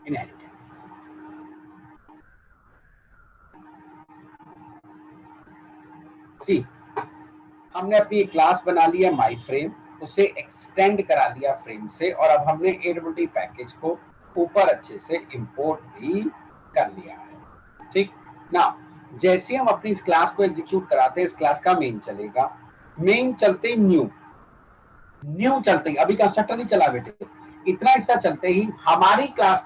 Inheritance. सी, हमने अपनी class बना लिया माई फ्रेम, उसे एक्सटेंड करा लिया फ्रेम से, और अब हमने AWT पैकेज को ऊपर अच्छे से इंपोर्ट भी कर लिया है। ठीक ना, जैसे हम अपनी इस क्लास को एग्जीक्यूट कराते हैं, इस क्लास का मेन चलेगा। मेन चलते ही न्यू चलते ही, अभी कंस्ट्रक्टर नहीं चला बेटे, इतना हिस्सा चलते ही हमारी क्लास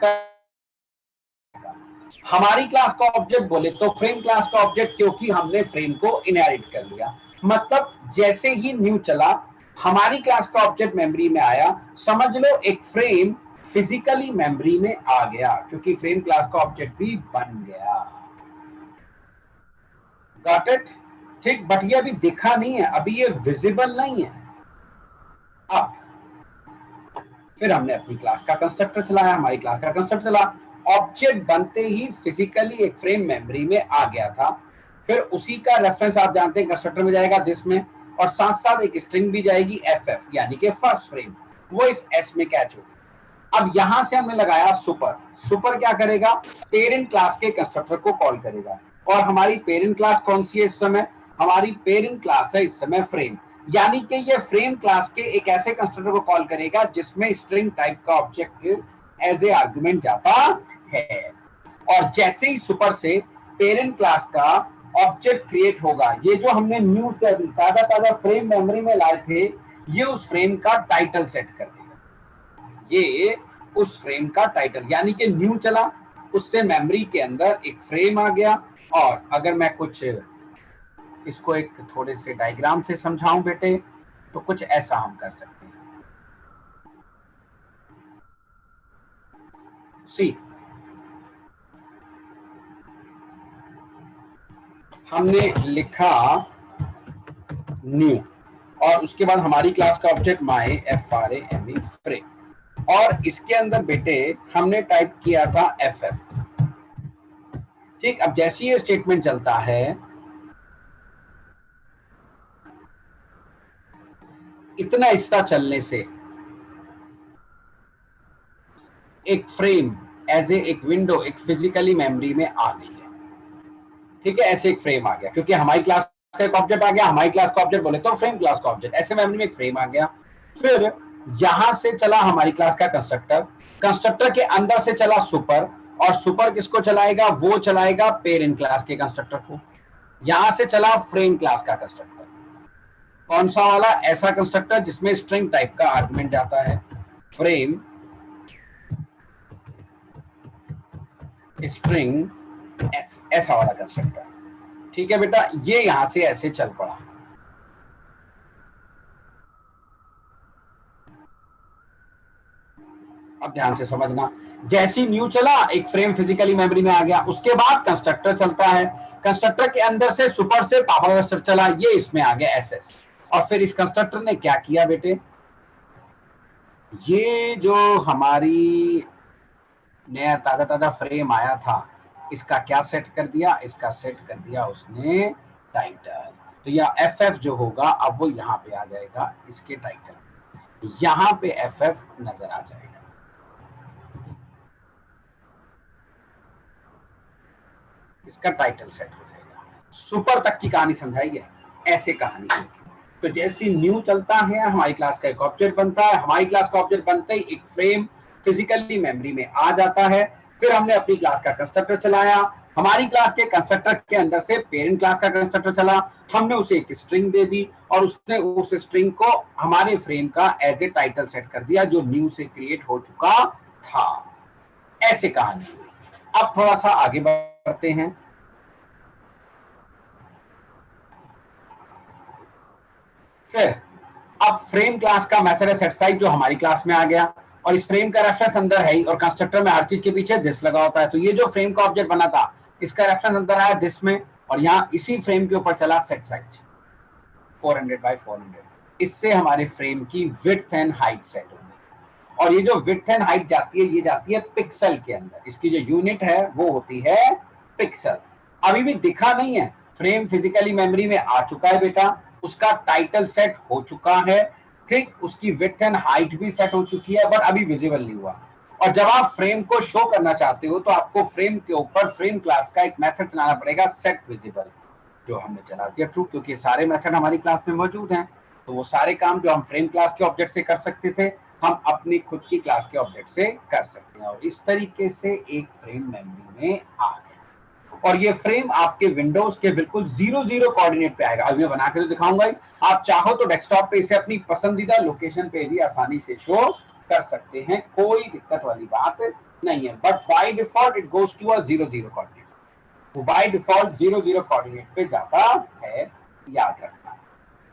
का ऑब्जेक्ट बोले तो फ्रेम क्लास का ऑब्जेक्ट, क्योंकि हमने फ्रेम को इनहेरिट कर लिया। मतलब जैसे ही न्यू चला, हमारी क्लास का ऑब्जेक्ट मेमोरी में आया, समझ लो एक फ्रेम फिजिकली मेमोरी में आ गया, क्योंकि फ्रेम क्लास का ऑब्जेक्ट भी बन गया। Got it? ठीक, बट ये अभी दिखा नहीं है, अभी ये विजिबल नहीं है। अब फिर हमने अपनी क्लास का कंस्ट्रक्टर चलाया, हमारी क्लास का कंस्ट्रक्टर चला, ऑब्जेक्ट बनते ही फिजिकली एक फ्रेम मेमोरी में आ गया था। फिर उसी का रेफरेंस आप जानते हैं कंस्ट्रक्टर में जाएगा दिस में, और साथ साथ एक स्ट्रिंग भी जाएगी FF, यानी कि फर्स्ट फ्रेम, वो इस S में कैच होगी। अब यहां से हमने लगाया सुपर। सुपर क्या करेगा? पेरेंट क्लास के कंस्ट्रक्टर को कॉल करेगा, और हमारी पेरेंट क्लास कौन सी है इस समय? हमारी पेरेंट क्लास है इस समय फ्रेम, यानी कि ये फ्रेम क्लास के एक ऐसे कंस्ट्रक्टर को कॉल करेगा जिसमें स्ट्रिंग टाइप का ऑब्जेक्ट एज ए आर्गुमेंट जाता है। और जैसे ही सुपर से पेरेंट क्लास का ऑब्जेक्ट क्रिएट होगा, ये जो हमने न्यू से अभी ताजा ताजा फ्रेम मेमोरी में लाए थे, ये उस फ्रेम का टाइटल सेट कर देगा। ये उस फ्रेम का टाइटल, यानी कि न्यू चला, उससे मेमोरी के अंदर एक फ्रेम आ गया। और अगर मैं कुछ इसको एक थोड़े से डायग्राम से समझाऊं बेटे, तो कुछ ऐसा हम कर सकते हैं। सी, हमने लिखा न्यू, और उसके बाद हमारी क्लास का ऑब्जेक्ट माई FRAME फ्रेम, और इसके अंदर बेटे हमने टाइप किया था FF। ठीक, अब जैसे ये स्टेटमेंट चलता है, इतना हिस्सा चलने से एक फ्रेम एज ए एक विंडो एक फिजिकली मेमोरी में आ गई है। ठीक है, ऐसे एक फ्रेम आ गया, क्योंकि हमारी क्लास का एक ऑब्जेक्ट आ गया, हमारी क्लास का ऑब्जेक्ट बोले तो फ्रेम क्लास का ऑब्जेक्ट, ऐसे मेमोरी में एक फ्रेम आ गया। फिर यहां से चला हमारी क्लास का कंस्ट्रक्टर, कंस्ट्रक्टर के अंदर से चला सुपर, और सुपर किसको चलाएगा? वो चलाएगा पेरेंट क्लास के कंस्ट्रक्टर को। यहां से चला फ्रेम क्लास का कंस्ट्रक्टर, कौन सा वाला? ऐसा कंस्ट्रक्टर जिसमें स्ट्रिंग टाइप का आर्गुमेंट जाता है, फ्रेम स्ट्रिंग ऐसा वाला कंस्ट्रक्टर। ठीक है बेटा, ये यहां से ऐसे चल पड़ा। अब ध्यान से समझना, जैसी न्यू चला एक फ्रेम फिजिकली मेमोरी में आ गया, उसके बाद कंस्ट्रक्टर चलता है, कंस्ट्रक्टर के अंदर से सुपर से पापा कंस्ट्रक्टर चला, ये इसमें आ गया SS। और फिर इस कंस्ट्रक्टर ने क्या किया बेटे? ये जो हमारी नया ताजा ताजा फ्रेम आया था, इसका क्या सेट कर दिया? इसका सेट कर दिया उसने टाइटल। तो यह FF जो होगा, अब वो यहाँ पे आ जाएगा, इसके टाइटल यहाँ पे FF नजर आ जाएगा। इसका टाइटल सेट हो जाएगा। सुपर तक की कहानी समझाई है, ऐसे कहानी है। तो जैसे न्यू चलता है, हमारी क्लास का एक ऑब्जेक्ट बनता है, हमारी क्लास का ऑब्जेक्ट बनते ही एक फ्रेम फिजिकली मेमोरी में आ जाता है। फिर हमने अपनी क्लास का कंस्ट्रक्टर चलाया, हमारी क्लास के कंस्ट्रक्टर के अंदर से पेरेंट क्लास का कंस्ट्रक्टर चला, हमने उसे एक स्ट्रिंग दे दी, और उसने उस स्ट्रिंग को हमारे फ्रेम का एज ए टाइटल सेट कर दिया, जो न्यू से क्रिएट हो चुका था। ऐसे कहानी हुई। अब थोड़ा सा आगे बढ़ते हैं। फिर अब फ्रेम क्लास का मेथड है सेट साइज, जो हमारी क्लास में आ गया, और इस फ्रेम का रेफरेंस अंदर है ही, और कंस्ट्रक्टर में हर चीज के पीछे दिस लगा होता है। तो ये जो फ्रेम का ऑब्जेक्ट बना था, इसका रेफरेंस अंदर आया दिस में, और यहाँ इसी फ्रेम के ऊपर चला सेट साइज 400 बाय 400। इससे हमारे फ्रेम की विड्थ एंड हाइट सेट हो गई। और ये जो विड्थ एंड हाइट जाती है, ये जाती है पिक्सल के अंदर, इसकी जो यूनिट है वो होती है पिक्सल। अभी भी दिखा नहीं है, फ्रेम फिजिकली मेमोरी में आ चुका है बेटा, उसका टाइटल सेट हो चुका है, ठीक, उसकी विड्थ एंड हाइट भी सेट हो चुकी है, बट अभी विजिबल नहीं हुआ। और जब आप फ्रेम को शो करना चाहते हो तो आपको फ्रेम के ऊपर फ्रेम क्लास का एक मेथड चलाना पड़ेगा, सेट विजिबल, जो हमने चला दिया ट्रू, क्योंकि सारे मेथड हमारी क्लास में मौजूद हैं। तो वो सारे काम जो हम फ्रेम क्लास के ऑब्जेक्ट से कर सकते थे, हम अपनी खुद की क्लास के ऑब्जेक्ट से कर सकते हैं। और इस तरीके से एक फ्रेम मेमोरी में आ गया। और ये फ्रेम आपके विंडोज के बिल्कुल 0 0 कोऑर्डिनेट पे आएगा। अभी मैं बना के तो दिखाऊंगा ही। आप चाहो तो डेस्कटॉप पे इसे अपनी पसंदीदा लोकेशन पे भी आसानी से शो कर सकते हैं, कोई दिक्कत वाली बात नहीं है। But by default it goes to a 0 0 coordinate. वो बाय डिफॉल्ट 0 0 कोऑर्डिनेट पे जाता है, याद रखना।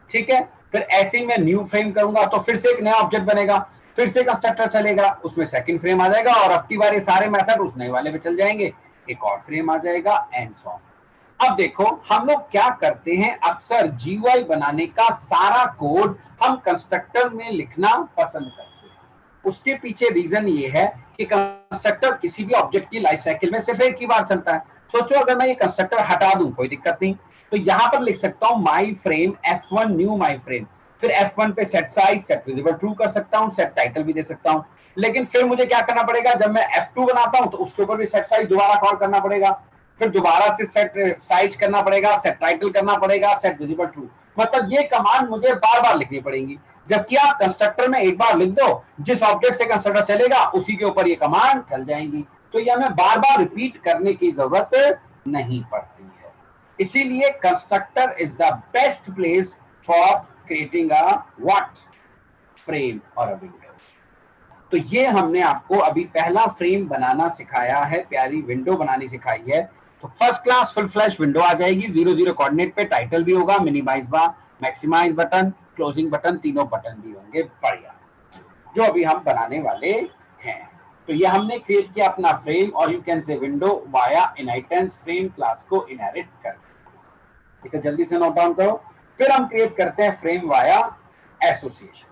ठीक है, फिर ऐसे ही मैं न्यू फ्रेम करूंगा तो फिर से एक नया ऑब्जेक्ट बनेगा, फिर से कंस्ट्रक्टर चलेगा, उसमें सेकंड फ्रेम आ जाएगा और अब की बार ये सारे मेथड उस नए वाले पे चल जाएंगे, एक और फ्रेम आ जाएगा एंड सो ऑन। अब देखो हम लोग क्या करते हैं, अक्सर जीयूआई बनाने का सारा कोड हम कंस्ट्रक्टर में लिखना पसंद करते हैं। उसके पीछे रीजन ये है कि कंस्ट्रक्टर किसी भी ऑब्जेक्ट की लाइफ साइकिल में सिर्फ एक ही बार चलता है। सोचो अगर मैं ये कंस्ट्रक्टर हटा दूं, कोई दिक्कत नहीं, तो यहां पर लिख सकता हूं माई frame F1 knew my frame, फिर F1 पे set size set visible true कर सकता हूं, सेट टाइटल भी दे सकता हूं। लेकिन फिर मुझे क्या करना पड़ेगा, जब मैं F2 बनाता हूं तो उसके ऊपर भी सेट साइज दोबारा कॉल करना पड़ेगा, फिर दोबारा से सेट साइज करना पड़ेगा, सेट टाइटल करना पड़ेगा, सेट विजिबल ट्रू। मतलब ये कमांड मुझे बार बार लिखनी पड़ेंगी। जबकि आप कंस्ट्रक्टर में एक बार लिख दो, जिस ऑब्जेक्ट से कंस्ट्रक्टर चलेगा उसी के ऊपर ये कमांड चल जाएंगी, तो ये हमें बार बार रिपीट करने की जरूरत नहीं पड़ती है। इसीलिए constructor is the best place for creating a what frame और अ विंडो। तो ये हमने आपको अभी पहला फ्रेम बनाना सिखाया है, प्यारी विंडो बनानी सिखाई है। तो first class full flash window आ जाएगी 0 0 कोऑर्डिनेट पे, टाइटल भी होगा, minimise bar, maximise button, closing button, तीनों बटन भी होंगे, बढ़िया, जो अभी हम बनाने वाले हैं। तो ये हमने क्रिएट किया अपना फ्रेम, और you can say window via inheritance frame class को इनहेरिट कर। इसे जल्दी से नोट डाउन करो। फिर हम क्रिएट करते हैं फ्रेम वाया एसोसिएशन।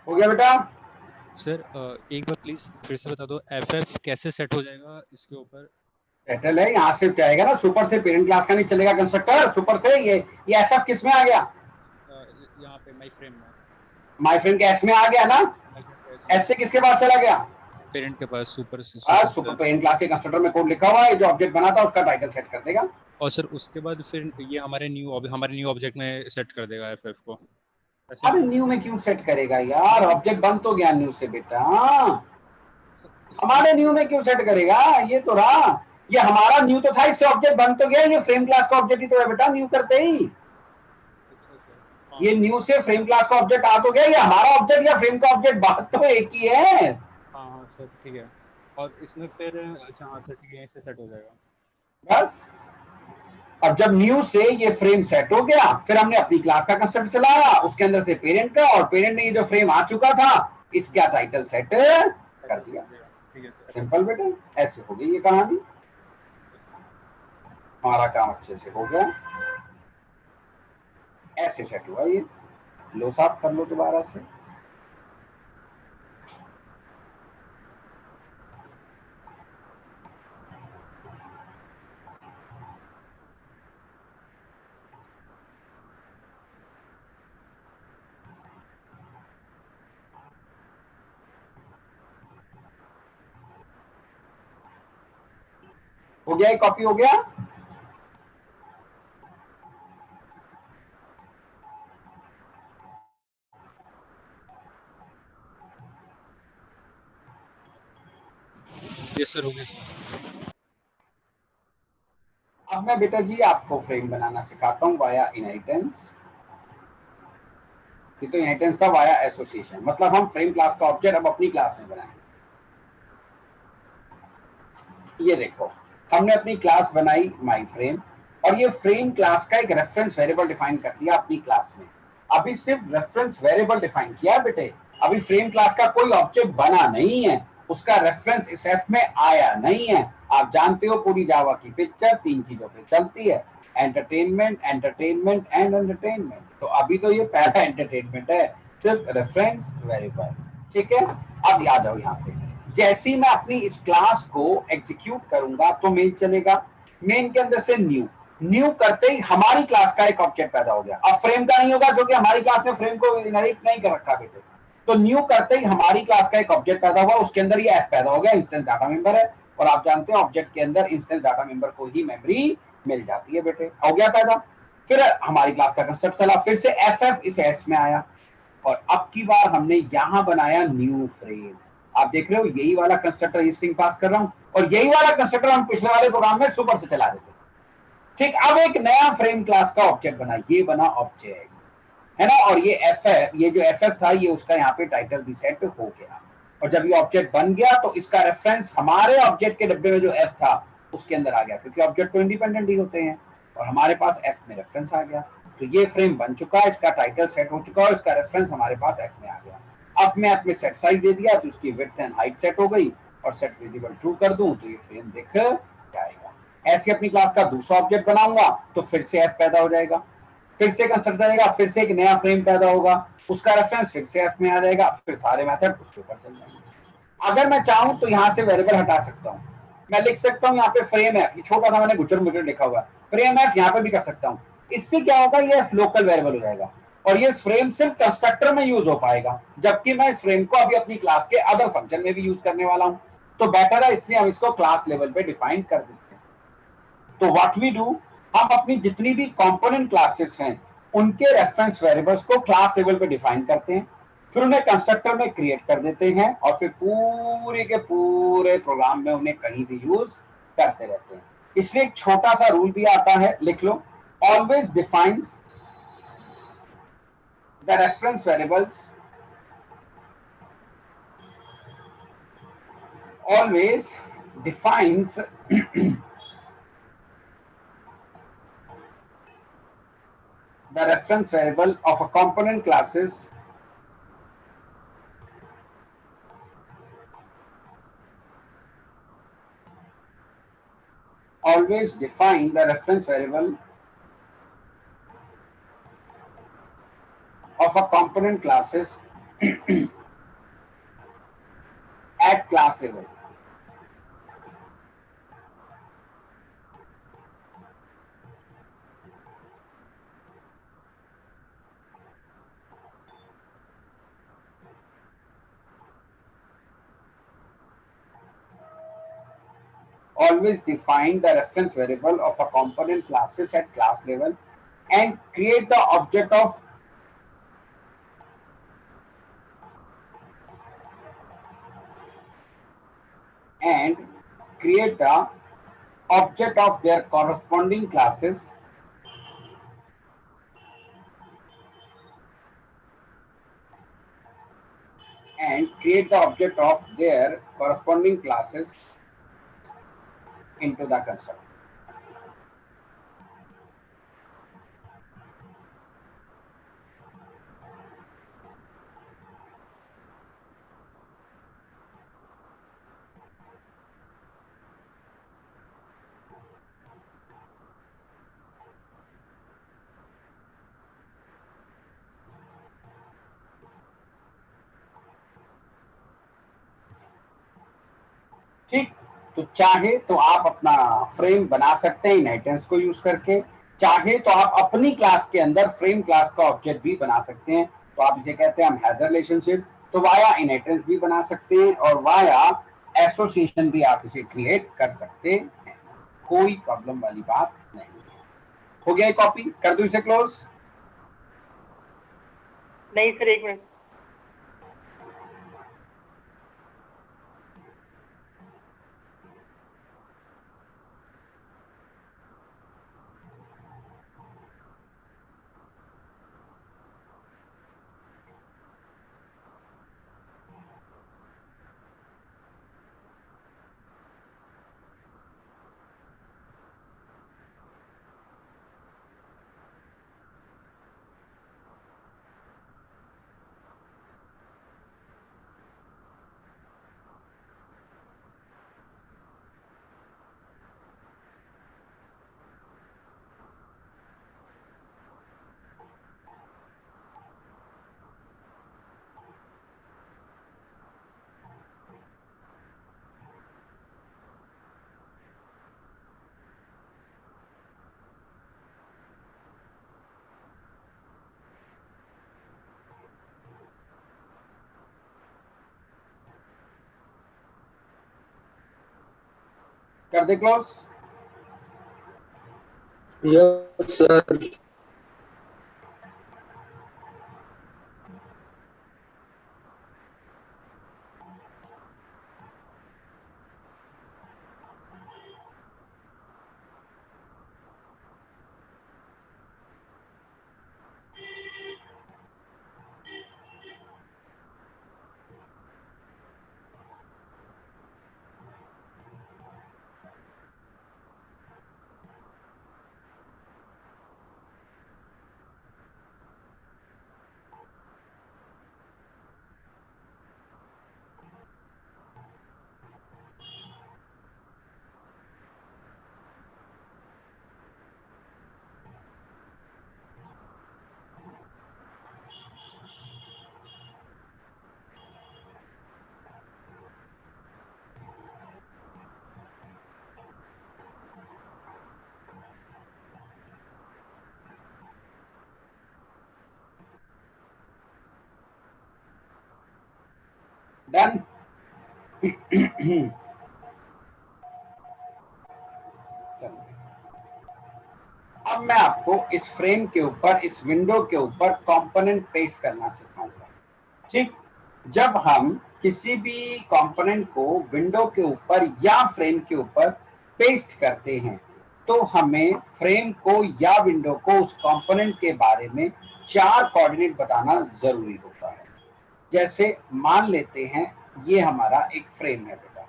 हो गया बेटा? सर एक बार प्लीज फिर से बता दो, एफ कैसे सेट हो जाएगा इसके ऊपर? सेटल है, यहाँ से जाएगा ना, सुपर से पेरेंट क्लास का नहीं चलेगा कंस्ट्रक्टर, सुपर से ये एसएफ किस में आ गया? यहाँ पे माई फ्रेम में। माई फ्रेंड के एस में आ गया ना, माई फ्रेम का इसमें एस से किसके पास चला गया? पेरेंट के पास, सुपर आज सुपर सुपर से। पेरेंट क्लास के कंस्ट्रक्टर में कोड लिखा हुआ है, जो ऑब्जेक्ट बना था उसका टाइटल सेट कर देगा। और सर उसके बाद फिर ये हमारे न्यू ऑब्जेक्ट में सेट कर देगा एफ को, ऐसे अरे ना? न्यू में क्यों सेट करेगा यार, ऑब्जेक्ट बन तो गया न्यू से बेटा। सर हमारे न्यू में क्यों सेट करेगा, ये तो रहा, ये हमारा न्यू तो था, इससे ऑब्जेक्ट बन तो गया, ये फ्रेम क्लास का ऑब्जेक्ट ही तो है बेटा न्यू करते ही। अच्छा सर, हाँ ये हाँ न्यू से फ्रेम क्लास का ऑब्जेक्ट आ तो गया, ये हमारा ऑब्जेक्ट या फ्रेम का ऑब्जेक्ट, बात तो एक ही है। हाँ हाँ सर, ठीक है। और इसमें फिर अच्छा, हाँ सर ठीक है, इससे सेट हो जाएगा। बस, अब जब न्यू से ये फ्रेम सेट हो गया, फिर हमने अपनी क्लास का कंस्ट्रक्ट चलाया, उसके अंदर से पेरेंट का, और पेरेंट ने ये जो फ्रेम आ चुका था इसका टाइटल सेट कर ऐसे दिया। सेट हो जाएगा, ठीक है सर। सिंपल बेटा, ऐसे हो गई ये कहानी, ओके सर। हमारा काम अच्छे से हो गया, ऐसे सेट हुआ ये। लो साफ कर लो दोबारा से। हो गया, कॉपी हो गया। यस सर, हो गया। अब मैं बेटा जी आपको फ्रेम बनाना सिखाता हूं वाया इनहेरिटेंस। ये तो इनहेरिटेंस था वाया एसोसिएशन, मतलब हम फ्रेम क्लास का ऑब्जेक्ट अब अपनी क्लास में बनाएंगे। ये देखो, हमने अपनी क्लास बनाई माई फ्रेम, और ये फ्रेम क्लास का एक रेफरेंस वेरिएबल डिफाइन कर दिया अपनी क्लास में। अभी सिर्फ रेफरेंस वेरिएबल डिफाइन किया बेटे, अभी फ्रेम क्लास का कोई ऑब्जेक्ट बना नहीं है, उसका रेफरेंस इस एफ में आया नहीं है। आप जानते हो पूरी जावा की पिक्चर 3 चीजों पे चलती है, एंटरटेनमेंट, एंटरटेनमेंट एंड एंटरटेनमेंट। तो अभी तो ये पहला एंटरटेनमेंट है, सिर्फ रेफरेंस वेरिएबल। ठीक है, अब आ जाओ यहाँ पे। जैसे ही मैं अपनी इस क्लास को एग्जीक्यूट करूंगा तो मेन चलेगा, मेन के अंदर से न्यू, न्यू करते ही हमारी क्लास का एक ऑब्जेक्ट पैदा हो गया। अब फ्रेम का नहीं होगा क्योंकि हमारी क्लास में फ्रेम को इनहेरिट नहीं कर रखा बेटे। तो न्यू करते ही हमारी क्लास का एक ऑब्जेक्ट पैदा हुआ, उसके अंदर ये एफ पैदा हो गया, इंस्टेंस डाटा मेंबर है। और आप जानते हैं ऑब्जेक्ट के अंदर इंस्टेंस डाटा मेंबर को ही मेमोरी मिल जाती है बेटे। हो गया पैदा। फिर हमारी क्लास का कंसेप्ट चला, फिर से एफ एफ इस एस में आया, और अब की बार हमने यहां बनाया न्यू फ्रेम। आप देख रहे हो यही वाला कंस्ट्रक्टर स्ट्रिंग पास कर रहा हूं, और यही वाला कंस्ट्रक्टर हम पिछले वाले प्रोग्राम में सुपर से चला देते। ठीक, अब एक नया फ्रेम क्लास का ऑब्जेक्ट बना, ये बना ऑब्जेक्ट, है ना। और ये एफ एफ, ये जो एफ एफ था ये उसका यहाँ पे टाइटल भी सेट हो गया। और जब ये ऑब्जेक्ट बन गया तो इसका रेफरेंस हमारे ऑब्जेक्ट के डब्बे में जो एफ था उसके अंदर आ गया, क्योंकि ऑब्जेक्ट तो इंडिपेंडेंट ही होते हैं, और हमारे पास एफ में रेफरेंस आ गया। तो ये फ्रेम बन चुका है, इसका टाइटल सेट हो चुका है, और इसका रेफरेंस हमारे पास एफ में आ गया। अब मैं एफ में सेट साइज दे दिया तो उसकी विड्थ एंड हाइट सेट हो गई, और सेट विजिबल ट्रू कर दूं तो ये फ्रेम दिख जाएगा। ऐसे अपनी क्लास का दूसरा ऑब्जेक्ट बनाऊंगा तो फिर से एफ पैदा हो जाएगा, फिर से कंस्ट्रक्ट जाएगा, फिर से एक नया फ्रेम पैदा होगा, उसका रेफरेंस फिर से एफ में आ जाएगा, फिर सारे मेथड उसके ऊपर चल जाएंगे। अगर मैं चाहूं तो यहां से वेरिएबल हटा सकता हूं, मैं लिख सकता हूं यहाँ पे फ्रेम एफ, ये छोटा सा मैंने गुचर मुचर लिखा हुआ, फ्रेम एफ यहाँ पे भी कर सकता हूँ। इससे क्या होगा, ये लोकल वेरिएबल हो जाएगा, और ये फ्रेम सिर्फ कंस्ट्रक्टर में यूज हो पाएगा, जबकि मैं इस फ्रेम को अभी अपनी क्लास के अदर फंक्शन में भी यूज करने वाला हूं। तो बेटर है, इसलिए हम इसको क्लास लेवल पे डिफाइन कर देते हैं। तो व्हाट वी डू, हम अपनी जितनी भी कंपोनेंट क्लासेस हैं उनके रेफरेंस वेरिएबल्स को क्लास लेवल पे डिफाइन करते हैं, फिर उन्हें कंस्ट्रक्टर में क्रिएट कर देते हैं, और फिर पूरे के पूरे प्रोग्राम में उन्हें कहीं भी यूज करते रहते हैं। इसलिए एक छोटा सा रूल भी आता है, लिख लो, always defines the reference variables, always defines the reference variable of a component classes always define the reference variable of a component classes at class level. Always define the reference variable of a component classes at class level and create the object of their corresponding classes and create the object of their corresponding classes into the constructor. ठीक, तो चाहे तो आप अपना frame बना सकते हैं inheritance को यूज करके, चाहे तो आप अपनी क्लास के अंदर फ्रेम क्लास का ऑब्जेक्ट भी बना सकते हैं। तो आप इसे कहते हैं हम हैजर रिलेशनशिप। तो वाया इनहेरिटेंस भी बना सकते हैं, और वाया एसोसिएशन भी आप इसे क्रिएट कर सकते हैं। कोई प्रॉब्लम वाली बात नहीं है। हो गया कॉपी, कर दूं इसे क्लोज? नहीं सर, एक मिनट। कर they close? Yes sir. Done? अब मैं आपको इस फ्रेम के ऊपर, इस विंडो के ऊपर कंपोनेंट पेस्ट करना सिखाऊंगा। ठीक, जब हम किसी भी कंपोनेंट को विंडो के ऊपर या फ्रेम के ऊपर पेस्ट करते हैं तो हमें फ्रेम को या विंडो को उस कंपोनेंट के बारे में 4 कोऑर्डिनेट बताना जरूरी होता है। जैसे मान लेते हैं ये हमारा एक फ्रेम है बेटा,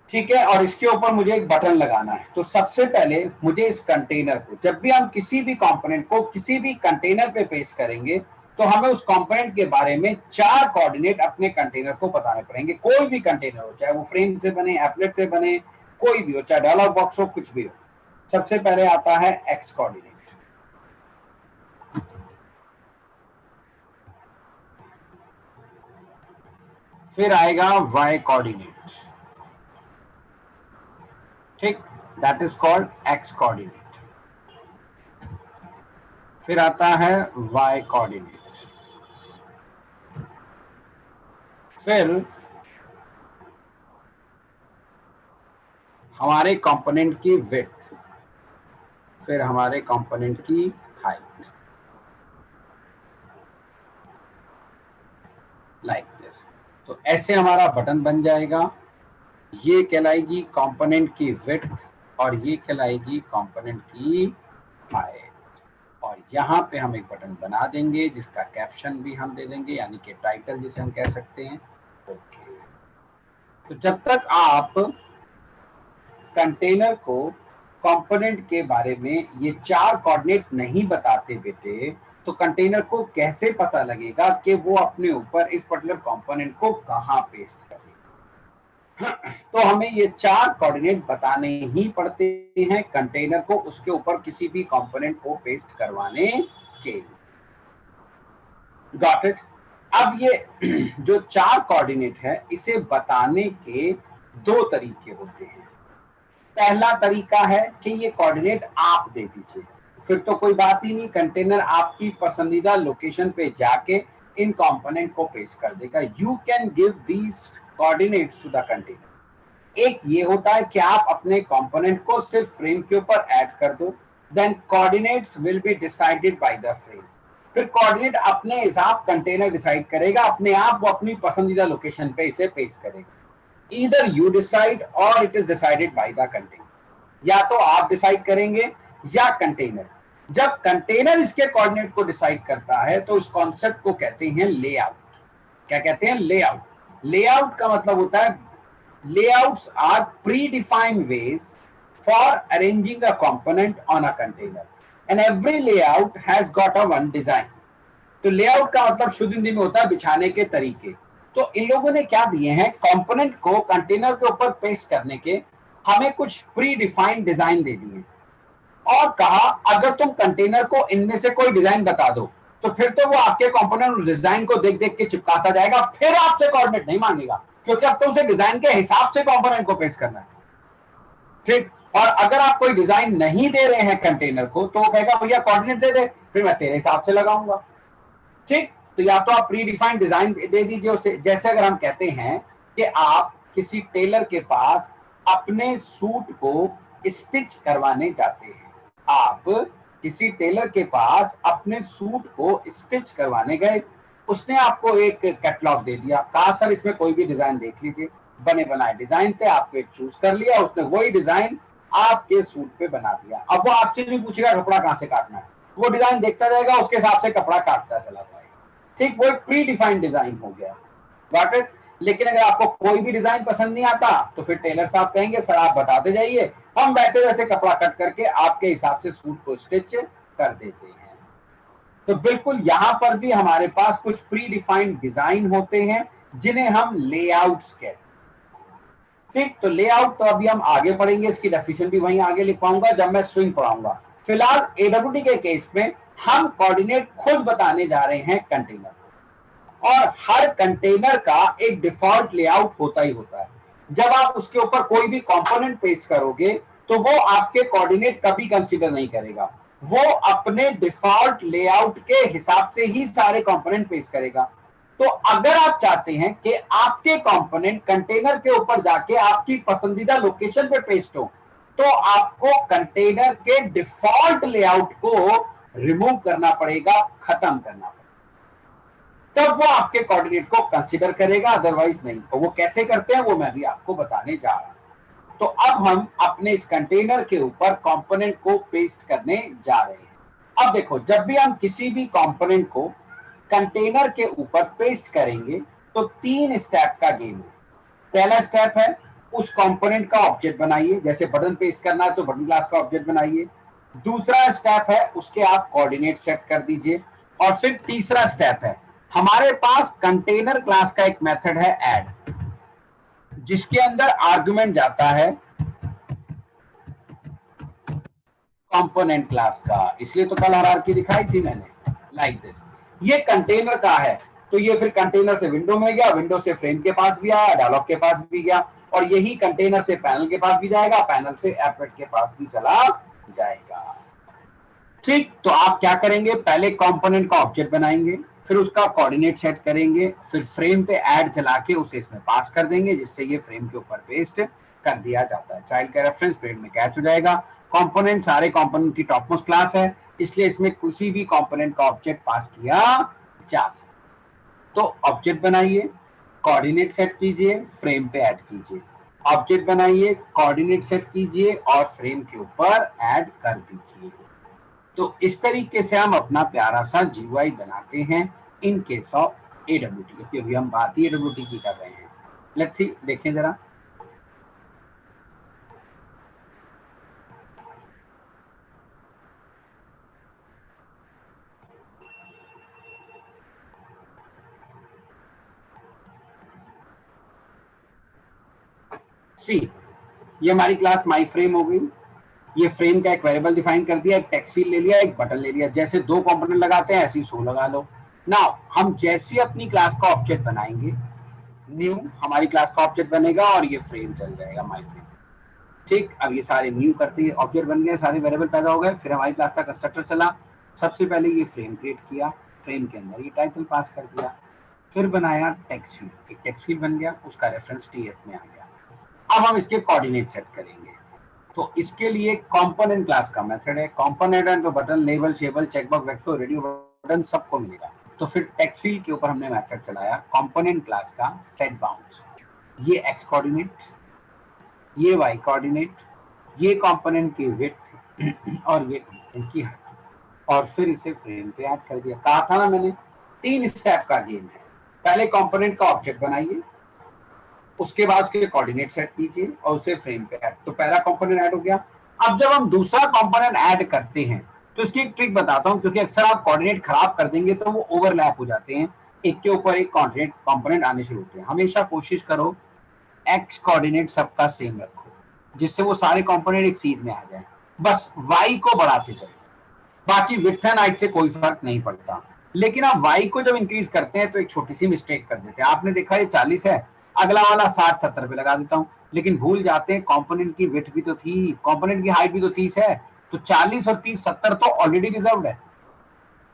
ठीक है, और इसके ऊपर मुझे एक बटन लगाना है। तो सबसे पहले मुझे इस कंटेनर को, जब भी हम किसी भी कंपोनेंट को किसी भी कंटेनर पे पेस्ट करेंगे तो हमें उस कंपोनेंट के बारे में 4 कोऑर्डिनेट अपने कंटेनर को बताने पड़ेंगे। कोई भी कंटेनर हो, चाहे वो फ्रेम से बने, एप्लेट से बने, कोई भी हो, चाहे डायलॉग बॉक्स हो, कुछ भी हो। सबसे पहले आता है एक्स कोऑर्डिनेट, फिर आएगा वाई कोऑर्डिनेट, ठीक, that is called x coordinate. फिर आता है वाई कोऑर्डिनेट, फिर हमारे कंपोनेंट की विड्थ, फिर हमारे कंपोनेंट की हाइट, लाइक दिस। तो ऐसे हमारा बटन बन जाएगा। ये कहलाएगी कंपोनेंट की विड्थ और ये कहलाएगी कंपोनेंट की हाइट। और यहाँ पे हम एक बटन बना देंगे जिसका कैप्शन भी हम दे देंगे, यानी कि टाइटल जिसे हम कह सकते हैं। ओके, तो जब तक आप कंटेनर को कंपोनेंट के बारे में ये 4 कोऑर्डिनेट नहीं बताते बेटे, तो कंटेनर को कैसे पता लगेगा कि वो अपने ऊपर इस पर्टिकुलर कंपोनेंट को कहाँ पेस्ट करेगा। तो हमें ये 4 कोऑर्डिनेट बताने ही पड़ते हैं कंटेनर को उसके ऊपर किसी भी कंपोनेंट को पेस्ट करवाने के लिए। Got it? अब ये जो 4 कोऑर्डिनेट है इसे बताने के 2 तरीके होते हैं। पहला तरीका है कि ये कोऑर्डिनेट आप दे दीजिए, फिर तो कोई बात ही नहीं, कंटेनर आपकी पसंदीदा लोकेशन पे जाके इन कंपोनेंट को पेस्ट कर देगा। You can give these coordinates to the container. एक ये होता है कि आप अपने कंपोनेंट को सिर्फ फ्रेम के ऊपर ऐड कर दो, then coordinates will be decided by the frame. फिर कोऑर्डिनेट अपने हिसाब कंटेनर डिसाइड करेगा, अपने आप वो अपनी पसंदीदा लोकेशन पे इसे पेस्ट करेगा। ईदर यू डिसाइड और it is decided by the container. या तो आप डिसाइड करेंगे या कंटेनर। जब कंटेनर इसके कोऑर्डिनेट को डिसाइड करता है तो उस कॉन्सेप्ट को कहते हैं लेआउट। क्या कहते हैं? लेआउट। लेआउट का मतलब होता है layouts are predefined ways for arranging a component on a container and every layout has got a one design। तो लेआउट का मतलब शुद्ध हिंदी में होता है बिछाने के तरीके। तो इन लोगों ने क्या दिए हैं, कंपोनेंट को कंटेनर के ऊपर पेस्ट करने के हमें कुछ प्री डिफाइंड डिजाइन दे दिए और कहा अगर तुम कंटेनर को इनमें से कोई डिजाइन बता दो तो फिर तो वो आपके कंपोनेंट डिजाइन को देख देख के चिपकाता जाएगा, फिर आपसे कोऑर्डिनेट नहीं मांगेगा क्योंकि अब तो उसे डिजाइन के हिसाब से कंपोनेंट को पेस्ट करना है। ठीक। और अगर आप कोई डिजाइन नहीं दे रहे हैं कंटेनर को तो वो कहेगा भैया कोऑर्डिनेट दे दे, फिर मैं तेरे हिसाब से लगाऊंगा। ठीक। तो या तो आप प्री डिफाइंड डिजाइन दे दीजिए उसे। जैसे अगर हम कहते हैं कि आप किसी टेलर के पास अपने सूट को स्टिच करवाने जाते हैं, आप किसी टेलर के पास अपने सूट को स्टिच करवाने गए, उसने आपको एक कैटलॉग दे दिया, कहा सर इसमें कोई भी डिजाइन देख लीजिए, बने बनाए डिजाइन थे, आपको एक चूज कर लिया, उसने वही डिजाइन आपके सूट पे बना दिया। अब वो आपसे नहीं पूछेगा कपड़ा कहां से काटना है, वो डिजाइन देखता जाएगा, उसके हिसाब से कपड़ा काटता चला जाएगा। ठीक, वो एक प्री डिफाइंड डिजाइन हो गया। Got it. लेकिन अगर आपको कोई भी डिजाइन पसंद नहीं आता तो फिर टेलर साहब कहेंगे सर आप बताते जाइए, हम वैसे वैसे कपड़ा कट करके आपके हिसाब से सूट को स्टिच कर देते हैं। तो बिल्कुल यहां पर भी हमारे पास कुछ प्री डिफाइंड डिजाइन होते हैं जिन्हें हम लेआउट्स कहते हैं। ठीक, तो लेआउट तो अभी हम आगे पढ़ेंगे, इसकी डेफिनेशन भी वहीं आगे लिख पाऊंगा जब मैं स्विंग पढ़ाऊंगा। फिलहाल एडब्ल्यूटी के केस में हम कोऑर्डिनेट खुद बताने जा रहे हैं कंटेनर, और हर कंटेनर का एक डिफॉल्ट लेआउट होता ही होता है। जब आप उसके ऊपर कोई भी कंपोनेंट पेश करोगे तो वो आपके कोऑर्डिनेट कभी कंसीडर नहीं करेगा, वो अपने डिफॉल्ट लेआउट के हिसाब से ही सारे कंपोनेंट पेश करेगा। तो अगर आप चाहते हैं कि आपके कंपोनेंट कंटेनर के ऊपर जाके आपकी पसंदीदा लोकेशन पे पेस्ट हो, तो आपको कंटेनर के डिफॉल्ट लेआउट को रिमूव करना पड़ेगा, खत्म करना पड़ेगा, तब वो आपके कोऑर्डिनेट को कंसीडर करेगा, अदरवाइज नहीं। तो वो कैसे करते हैं वो मैं भी आपको बताने जा रहा हूं। तो अब हम अपने इस कंटेनर के ऊपर कंपोनेंट को पेस्ट करने जा रहे हैं। अब देखो, जब भी हम किसी भी कंपोनेंट को कंटेनर के ऊपर पेस्ट करेंगे तो 3 स्टेप का गेम है। पहला स्टेप है उस कंपोनेंट का ऑब्जेक्ट बनाइए, जैसे बटन पेस्ट करना है तो बटन क्लास का ऑब्जेक्ट बनाइए। दूसरा स्टेप है उसके आप कोऑर्डिनेट सेट कर दीजिए, और फिर तीसरा स्टेप है हमारे पास कंटेनर क्लास का एक मेथड है ऐड, जिसके अंदर आर्गुमेंट जाता है कंपोनेंट क्लास का। इसलिए तो कल हायरार्की दिखाई थी मैंने, लाइक दिस। ये कंटेनर का है तो ये फिर कंटेनर से विंडो में गया, विंडो से फ्रेम के पास भी आया, डायलॉग के पास भी गया, और यही कंटेनर से पैनल के पास भी जाएगा, पैनल से एपेट के पास भी चला जाएगा। ठीक, तो आप क्या करेंगे, पहले कंपोनेंट का ऑब्जेक्ट बनाएंगे, फिर उसका कोऑर्डिनेट सेट करेंगे, फिर फ्रेम पे ऐड चला के उसे इसमें पास कर देंगे, जिससे ये फ्रेम के ऊपर पेस्ट कर दिया जाता है। चाइल्ड का रेफरेंस पेज में कैच हो जाएगा। कंपोनेंट सारे कंपोनेंट की टॉपमोस्ट क्लास है, इसलिए इसमें किसी भी कंपोनेंट का ऑब्जेक्ट पास किया जा सकता है। तो ऑब्जेक्ट बनाइए, कोऑर्डिनेट सेट कीजिए, फ्रेम पे ऐड कीजिए, ऑब्जेक्ट बनाइए, कोऑर्डिनेट सेट कीजिए और फ्रेम के ऊपर ऐड कर दीजिए। तो इस तरीके से हम अपना प्यारा सा GUI बनाते हैं इन केस ऑफ AWT, क्योंकि अभी हम बात ही AWT की कर रहे हैं। लेट्स सी, देखें जरा। सी, ये हमारी क्लास माई फ्रेम हो गई। ये फ्रेम का एक वेरिएबल डिफाइन कर दिया, एक टेक्स्ट फील्ड ले लिया, एक बटन ले लिया। जैसे 2 कंपोनेंट लगाते हैं ऐसे ही 100 लगा लो। नाउ हम जैसे अपनी क्लास का ऑब्जेक्ट बनाएंगे, न्यू हमारी क्लास का ऑब्जेक्ट बनेगा और ये फ्रेम चल जाएगा माई फ्रेम। ठीक, अब ये सारे न्यू करते हैं, ऑब्जेक्ट बन गए, सारे वेरिएबल पैदा हो गए। फिर हमारी क्लास का कंस्ट्रक्टर चला, सबसे पहले ये फ्रेम क्रिएट किया, फ्रेम के अंदर ये टाइटल पास कर दिया, फिर बनाया टेक्स्ट फील्ड, एक टेक्स्ट फील्ड बन गया, उसका रेफरेंस टीएफ में आ गया। अब हम इसके कोऑर्डिनेट सेट करेंगे। तो इसके लिए कंपोनेंट क्लास का मेथड है। कंपोनेंट है तो बटन, लेबल, शेबल, चेकबॉक्स, वेक्टर, रेडियो बटन सबको मिलेगा। तो फिर टेक्स्ट फील्ड के ऊपर हमने मेथड चलाया कंपोनेंट क्लास का सेट बाउंड्स। ये एक्स कोऑर्डिनेट, ये वाई कोऑर्डिनेट, ये कंपोनेंट की विड्थ और ये कंपोनेंट की हाइट, और फिर इसे फ्रेम पे ऐड कर दिया। कहा था ना मैंने 3 स्टेप का गेम है। पहले कंपोनेंट का ऑब्जेक्ट बनाइए, उसके बाद उसके कोऑर्डिनेट सेट कीजिए और उसे फ्रेम पे ऐड। तो पहला कंपोनेंट ऐड हो गया। अब जब हम दूसरा कंपोनेंट ऐड करते हैं तो इसकी एक ट्रिक बताता हूं, क्योंकि अक्सर आप कोऑर्डिनेट खराब कर देंगे तो वो ओवरलैप हो जाते हैं, एक के ऊपर एक कोऑर्डिनेट कंपोनेंट आने शुरू होते हैं। हमेशा कोशिश करो एक्स कोऑर्डिनेट सबका सेम रखो, जिससे वो सारे कंपोनेंट एक सीध में आ जाए। बस वाई को बढ़ाते चलो, बाकी विड्थ एंड हाइट से कोई फर्क नहीं पड़ता। लेकिन आप वाई को जब इंक्रीज करते हैं तो एक छोटी सी मिस्टेक कर देते हैं। आपने देखा ये 40 है, अगला वाला 60-70 पे लगा देता हूं, लेकिन भूल जाते हैं कंपोनेंट की विड्थ भी तो थी, कंपोनेंट की हाइट भी तो 30 है। तो 40 और 30 70 तो ऑलरेडी रिजर्व्ड है।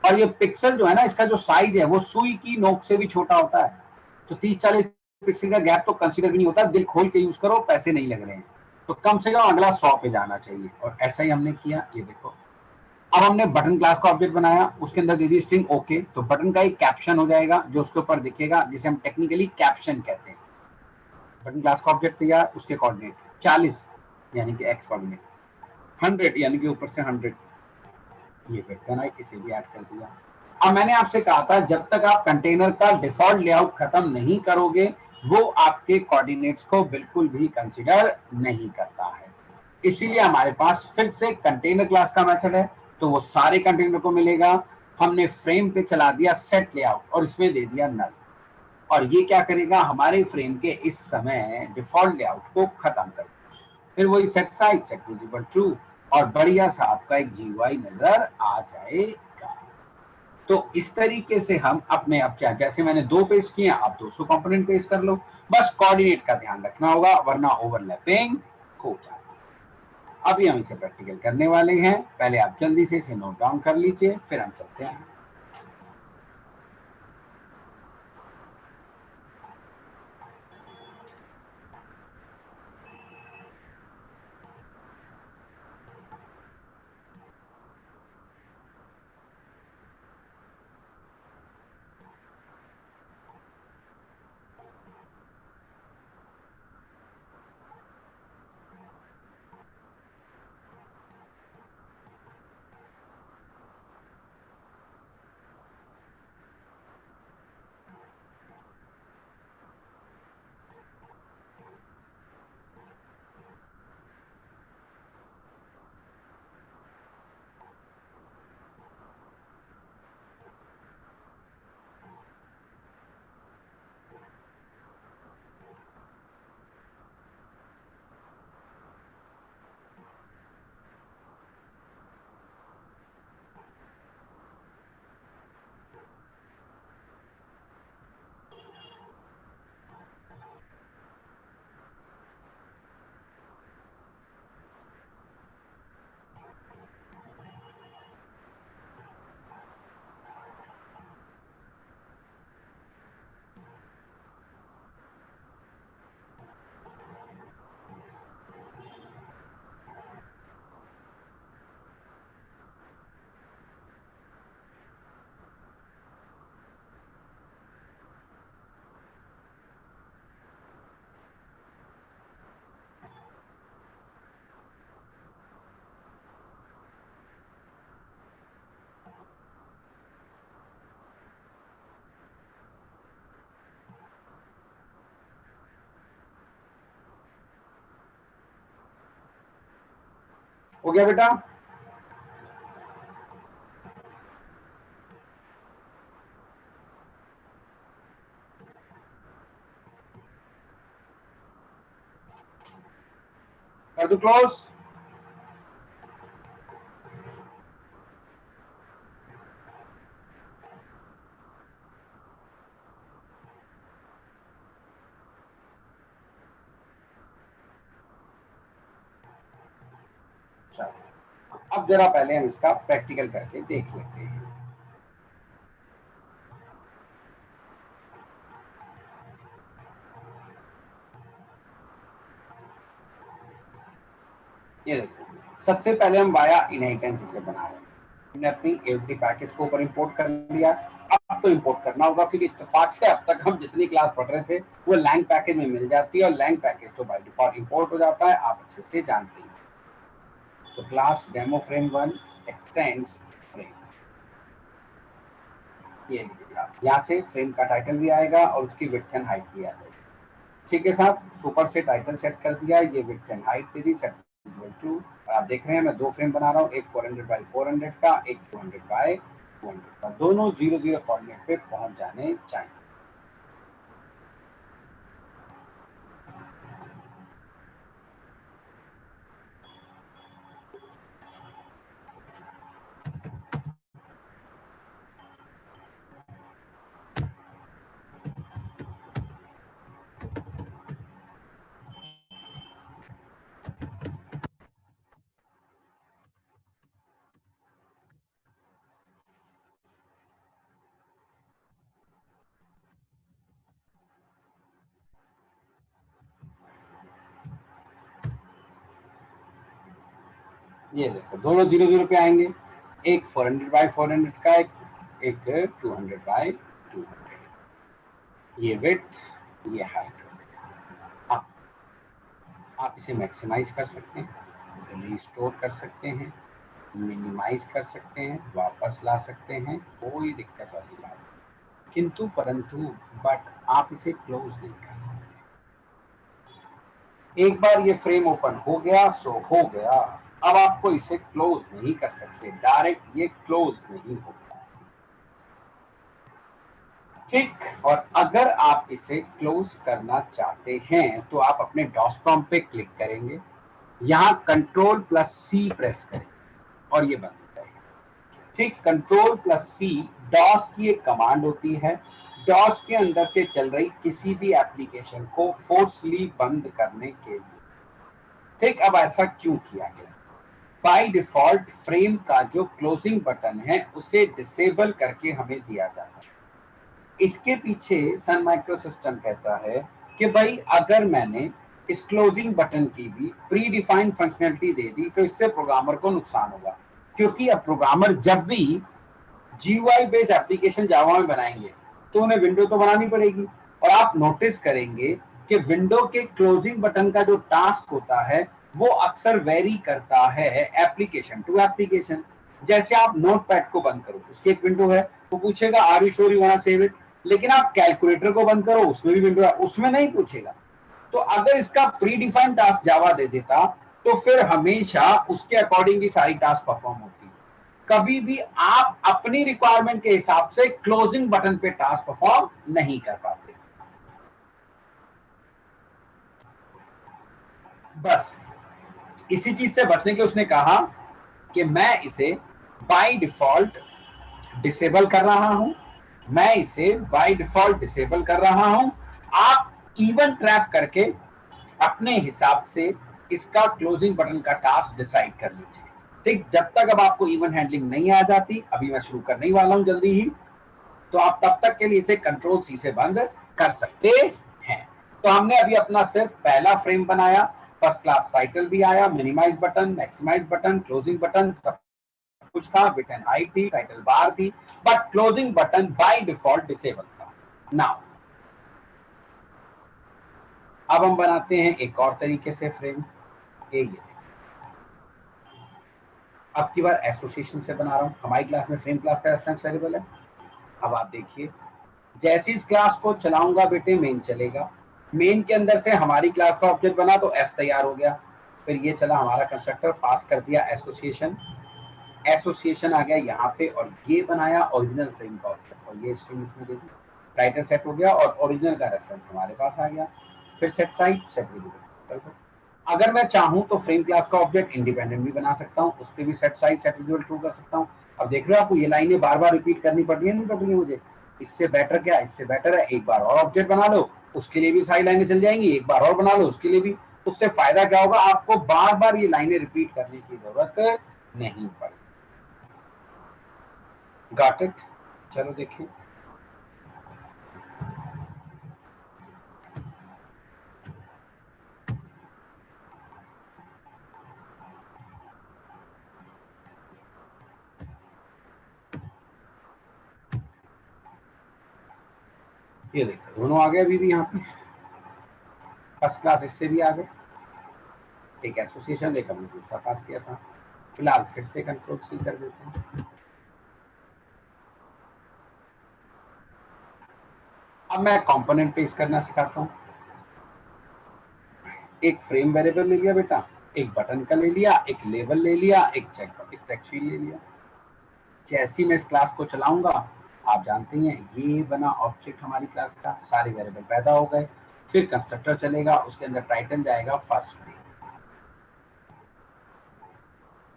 और ये पिक्सल जो है ना, इसका जो साइज है वो सुई की नोक से भी छोटा होता है। तो 30-40 पिक्सल का गैप तो कंसीडर भी नहीं होता। दिल खोल के यूज करो, पैसे नहीं लग रहे हैं। तो कम से कम अगला 100 पे जाना चाहिए, और ऐसा ही हमने किया। ये देखो, अब हमने बटन क्लास का ऑब्जेक्ट बनाया, उसके अंदर दे दी स्ट्रिंग ओके। तो बटन का एक कैप्शन हो जाएगा जो उसके ऊपर दिखेगा, जिसे हम टेक्निकली कैप्शन कहते हैं। बटन क्लास का ऑब्जेक्ट तैयार, उसके कोऑर्डिनेट 40 यानी कि एक्स कोऑर्डिनेट, 100 यानी कि ऊपर से 100, ये वेक्टर है, इसे भी ऐड कर दिया। अब मैंने आपसे कहा था जब तक आप कंटेनर का डिफॉल्ट लेआउट खत्म नहीं करोगे वो आपके कोऑर्डिनेट्स को बिल्कुल भी कंसीडर नहीं करता है। इसीलिए हमारे पास फिर से कंटेनर क्लास का मेथड है, तो वो सारे कंटेनर को मिलेगा। हमने फ्रेम पे चला दिया सेट लेआउट और इसमें दे दिया नल, और ये क्या करेगा, हमारे फ्रेम के इस समय डिफॉल्ट लेआउट को खत्म कर देगा। फिर वही set size, set visible true, और बढ़िया सा आपका एक जीयूआई नजर आ जाएगा। तो इस तरीके से हम अपने, अब क्या, जैसे मैंने 2 पेज किए, आप 200 कंपोनेंट पेज कर लो। बस कोऑर्डिनेट का ध्यान रखना होगा, वरना ओवरलैपिंग हो जाती है। अभी हम इसे प्रैक्टिकल करने वाले हैं। पहले आप जल्दी से इसे नोट डाउन कर लीजिए, फिर हम चलते हैं। हो गया बेटा? कर दो क्लोज। अब जरा पहले हम इसका प्रैक्टिकल करके देख लेते हैं। ये देखो, सबसे पहले हम वाया इनहेरिटेंस इसे बना रहे हैं। हमने अपनी एवरी पैकेज को ऊपर इंपोर्ट कर लिया। अब तो इंपोर्ट करना होगा क्योंकि इत्तेफाक से अब तक हम जितनी क्लास पढ़ रहे थे वो लैंग पैकेज में मिल जाती है, और लैंग पैकेज तो बाय डिफॉल्ट इंपोर्ट हो जाता है, आप अच्छे से जानते हैं। तो class demo frame 1 x tends frame, ये लीजिए आप, यहाँ से फ्रेम का टाइटल भी आएगा और उसकी विड्थ एंड हाइट भी आ जाएगी। ठीक है साहब, सुपर से टाइटल सेट कर दिया, ये विड्थ एंड हाइट दे दी, सेट इक्वल टू, और आप देख रहे हैं मैं दो फ्रेम बना रहा हूँ, एक 400 बाई 400 का, एक 200 बाई 200 का, दोनों 0 0 कोऑर्डिनेट पे पहुंच जाने चाहिए। ये देखो दोनों 0 0 पे आएंगे, एक 400 बाई 400 का, एक 200 बाई 200, ये विड्थ ये हाइट। आप इसे मैक्सिमाइज कर सकते हैं, रिस्टोर कर सकते हैं, मिनिमाइज कर सकते हैं, वापस ला सकते हैं, कोई दिक्कत वाली बात नहीं। किंतु परंतु बट आप इसे क्लोज नहीं कर सकते। एक बार ये फ्रेम ओपन हो गया सो हो गया, अब आपको इसे क्लोज नहीं कर सकते, डायरेक्ट ये क्लोज नहीं होगा। ठीक, और अगर आप इसे क्लोज करना चाहते हैं तो आप अपने डॉस प्रॉम्प्ट पे क्लिक करेंगे, यहाँ कंट्रोल प्लस सी प्रेस करेंगे और ये बंद हो जाएगा। ठीक, कंट्रोल प्लस सी डॉस की एक कमांड होती है, डॉस के अंदर से चल रही किसी भी एप्लीकेशन को फोर्सली बंद करने के लिए। ठीक, अब ऐसा क्यों किया गया? बाय डिफॉल्ट फ्रेम का जो क्लोजिंग बटन है उसे डिसेबल करके हमें दिया जाता है। इसके पीछे सन माइक्रो सिस्टम कहता है कि भाई अगर मैंने इस क्लोजिंग बटन की भी प्री डिफाइंड फंक्शनलिटी दे दी तो इससे प्रोग्रामर को नुकसान होगा, क्योंकि अब प्रोग्रामर जब भी जीयूआई बेस्ड एप्लीकेशन जावा में बनाएंगे तो उन्हें विंडो तो बनानी पड़ेगी, और आप नोटिस करेंगे कि विंडो के क्लोजिंग बटन का जो टास्क होता है वो अक्सर वेरी करता है एप्लीकेशन टू एप्लीकेशन। जैसे आप नोटपैड को बंद करो, उसकी एक विंडो है, वो पूछेगा are you sure you want to save it, लेकिन आप कैलकुलेटर को बंद करो, उसमें भी विंडो है, उसमें नहीं पूछेगा। तो अगर इसका प्री डिफाइंड टास्क जावा दे देता तो फिर हमेशा उसके अकॉर्डिंग ही सारी टास्क परफॉर्म होती। कभी भी आप अपनी रिक्वायरमेंट के हिसाब से क्लोजिंग बटन पे टास्क परफॉर्म नहीं कर पाते। बस इसी चीज से बचने के उसने कहा कि मैं इसे बाय डिफॉल्ट डिसेबल कर रहा हूं, मैं इसे बाय डिफॉल्ट डिसेबल कर रहा हूं। आप इवन ट्रैप करके अपने हिसाब से इसका क्लोजिंग बटन का टास्क डिसाइड कर लीजिए। ठीक, जब तक अब आपको इवन हैंडलिंग नहीं आ जाती, अभी मैं शुरू करने ही वाला हूं जल्दी ही, तो आप तब तक के लिए इसे कंट्रोल सी से बंद कर सकते हैं। तो हमने अभी अपना सिर्फ पहला फ्रेम बनाया, फर्स्ट क्लास टाइटल भी आया, minimize button, maximize button, closing button, सब कुछ था, विड्थ एंड हाइट थी, टाइटल बार थी, but closing button by default disable था। नाउ अब हम बनाते हैं एक और तरीके से फ्रेम, ये अब की बार एसोसिएशन से बना रहा हूं। हमारी क्लास में फ्रेम क्लास का रेफरेंस वेरिएबल है। अब आप देखिए, जैसे इस क्लास को चलाऊंगा बेटे मेन चलेगा, मेन के अंदर से हमारी क्लास का ऑब्जेक्ट बना तो एफ तैयार हो गया, फिर ये चला हमारा कंस्ट्रक्टर, पास कर दिया एसोसिएशन, एसोसिएशन आ गया यहाँ पे, और ये बनाया ओरिजिनल फ्रेम का ऑब्जेक्ट और ये स्ट्रिंग इसमें दे दी, टाइटल सेट हो गया और ओरिजिनल का रेफरेंस हमारे पास आ गया। फिर सेट साइड सेट वेरिएबल कर दो। अगर मैं चाहूं तो फ्रेम क्लास का ऑब्जेक्ट इंडिपेंडेंट भी बना सकता हूं, उसके भी set size set variable true कर सकता हूं। अब देख रहे हो आपको ये लाइनें बार बार रिपीट करनी पड़ रही है नहीं पड़ रही है मुझे, इससे बेटर क्या, इससे बेटर है एक बार और ऑब्जेक्ट बना लो, उसके लिए भी सारी लाइनें चल जाएंगी, एक बार और बना लो उसके लिए भी। उससे फायदा क्या होगा, आपको बार बार ये लाइनें रिपीट करने की जरूरत नहीं पड़ेगी। Got it? चलो देखिए, ये देखो दोनों आ गए अभी भी यहाँ पे, फर्स्ट क्लास इससे भी आ गए, एक एसोसिएशन, एक हमने दूसरा पास किया था। फिलहाल फिर से कंट्रोल सी कर देते हैं। अब मैं कंपोनेंट पेश करना सिखाता हूँ। एक फ्रेम वेरिएबल ले लिया बेटा, एक बटन का ले लिया, एक लेबल ले लिया, एक चेक एक टेक्स्ट फील्ड ले लिया। जैसे ही मैं इस क्लास को चलाऊंगा, आप जानते हैं ये बना ऑब्जेक्ट हमारी क्लास का, सारे वेरिएबल पैदा हो गए। फिर कंस्ट्रक्टर चलेगा, उसके अंदर टाइटल जाएगा फर्स्ट फ्रेम।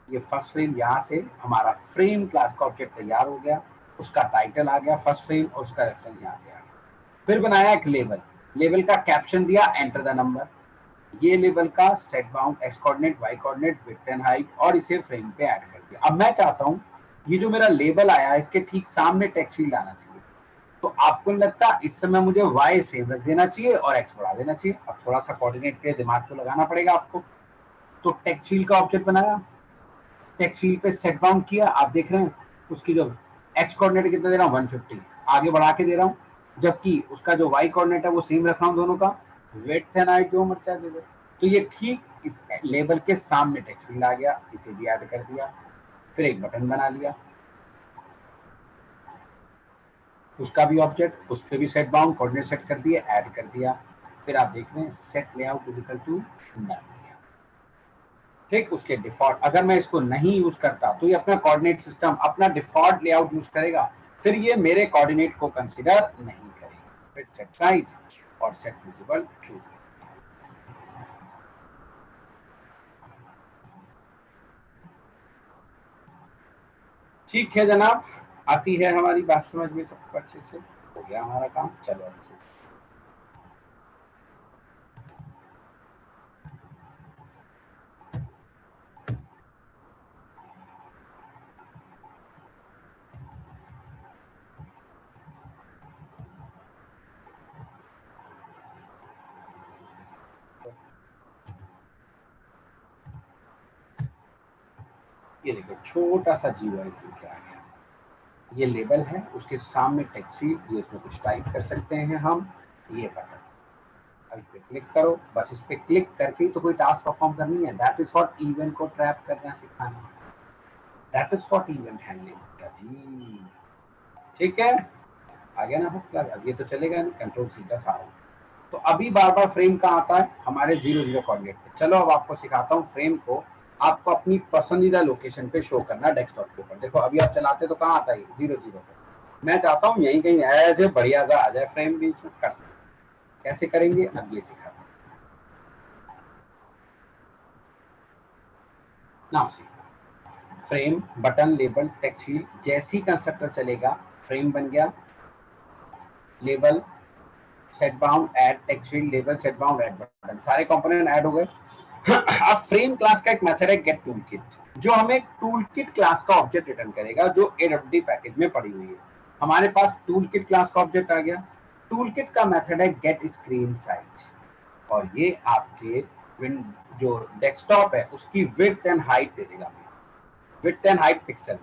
ये फर्स्ट फ्रेम, यहाँ से हमारा फ्रेम क्लास का ऑब्जेक्ट तैयार हो गया, उसका टाइटल आ गया फर्स्ट फ्रेम और उसका रेफरेंस यहाँ पे आ गया। फिर बनाया एक लेबल, लेबल का कैप्शन दिया एंटर द नंबर। ये लेबल का set bound X coordinate, Y coordinate, width and height, और इसे फ्रेम पे ऐड कर दिया। अब मैं चाहता हूँ ये जो मेरा लेबल आया इसके ठीक सामने टेक्स्ट फील्ड आना चाहिए। तो आपको नहीं लगता इस समय मुझे वाई सेम रख देना चाहिए और एक्स बढ़ा देना चाहिए? अब थोड़ा सा कोऑर्डिनेट के दिमाग को लगाना पड़ेगा आपको। तो टेक्स्ट फील्ड का ऑब्जेक्ट बनाया, टेक्स्ट फील्ड पे सेट बाउंड किया, आप देख रहे हैं उसकी जो एक्स कोऑर्डिनेट कितना दे रहा हूँ 150, आगे बढ़ा के दे रहा हूँ, जबकि उसका जो वाई कोऑर्डिनेट है वो सेम रख रहा हूँ दोनों का, विड्थ एंड हाइट जो मर्चा दे दे। तो ये ठीक इस लेबल के सामने टेक्स्ट फील्ड आ गया, इसे भी ऐड कर दिया। फिर एक बटन बना लिया, उसका भी ऑब्जेक्ट, उस पर भी सेट बाउंड कोऑर्डिनेट सेट कर दिए, ऐड कर दिया। फिर आप देख रहे हैं set layout is equal to null. ठीक, उसके डिफॉल्ट, अगर मैं इसको नहीं यूज करता तो ये अपना कोऑर्डिनेट सिस्टम अपना डिफॉल्ट लेआउट यूज करेगा, फिर ये मेरे कोऑर्डिनेट को कंसीडर नहीं करेगा। फिर सेट साइज और सेट विजिबल ट्रू। ठीक है जनाब, आती है हमारी बात समझ में सबको अच्छे से? हो गया हमारा काम, चलो अच्छे। ये देखो छोटा सा GUI क्या आ गया, ये लेबल है, उसके सामने टेक्स्ट फील्ड, ये इसमें कुछ टाइप कर सकते हैं हम, ये बटन, अब इस पे क्लिक करो, बस इस पे क्लिक करके तो कोई टास्क परफॉर्म करनी है। दैट इज फॉर इवेंट को ट्रैप करना सिखाना, that is for event handling जी। ठीक है, आ गया ना फर्स्ट क्लास? अब ये तो चलेगा नहीं, कंट्रोल सी का सारा। तो अभी बार बार फ्रेम कहाँ आता है? हमारे 0 0 कोऑर्डिनेट पे। चलो अब आपको सिखाता हूँ फ्रेम को आपको अपनी पसंदीदा लोकेशन पे शो करना डेस्कटॉप के ऊपर। देखो अभी आप चलाते तो कहाँ आता है 0 0 पे, मैं चाहता हूँ यहीं कहीं ऐसे बढ़िया सा आ जाए फ्रेम, बीच में कर सकते। कैसे करेंगे अब ये सिखाता हूँ ना। Frame, button, label, text field, जैसी कंस्ट्रक्टर चलेगा फ्रेम बन गया, label, set bound, add text field, label, set bound, add button, सारे कंपोनेंट ऐड हो गए। अब फ्रेम क्लास का एक मेथड है गेट टूलकिट, जो हमें टूलकिट क्लास का ऑब्जेक्ट रिटर्न करेगा जो AWD पैकेज में पड़ी हुई है। हमारे पास टूलकिट क्लास का ऑब्जेक्ट आ गया। टूलकिट का मेथड है गेट स्क्रीन साइज, और ये आपके जो डेस्कटॉप है उसकी विड्थ एंड हाइट दे देगा, विड्थ एंड हाइट पिक्सल,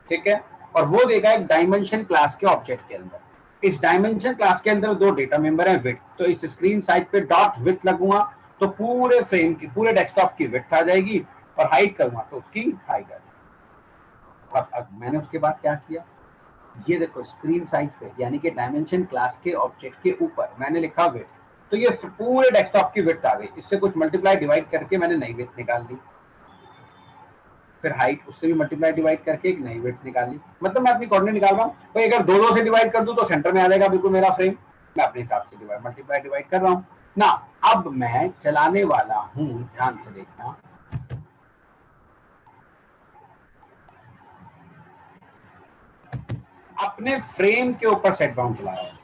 ठीक है। और वो देगा एक डायमेंशन क्लास के ऑब्जेक्ट के अंदर। इस डायमेंशन क्लास के अंदर दो डेटा मेंबर है विड्थ, तो इस स्क्रीन साइज पे डॉट विड्थ लगूंगा तो पूरे फ्रेम की, पूरे डेस्कटॉप की विड्थ आ जाएगी, और हाइट करूंगा तो उसकी हाइट आ जाएगी। अब मैंने उसके बाद क्या किया, ये देखो स्क्रीन साइज पे यानी कि डायमेंशन क्लास के ऑब्जेक्ट के ऊपर मैंने लिखा विड्थ, तो ये पूरे डेस्कटॉप की विड्थ आ गई। इससे कुछ मल्टीप्लाई डिवाइड करके मैंने नई विड्थ निकाल दी, फिर हाइट उससे भी मल्टीप्लाई डिवाइड करके एक नई विड्थ निकाली। मतलब मैं अपनी कोऑर्डिनेट निकाल रहा हूँ भाई, अगर दो से डिवाइड कर दूं तो सेंटर में आ जाएगा बिल्कुल मेरा फ्रेम। मैं अपने हिसाब से डिवाइड मल्टीप्लाई डिवाइड कर रहा हूँ ना। अब मैं चलाने वाला हूँ, ध्यान से देखना, अपने फ्रेम के ऊपर सेट बाउंड चला रहा हूँ।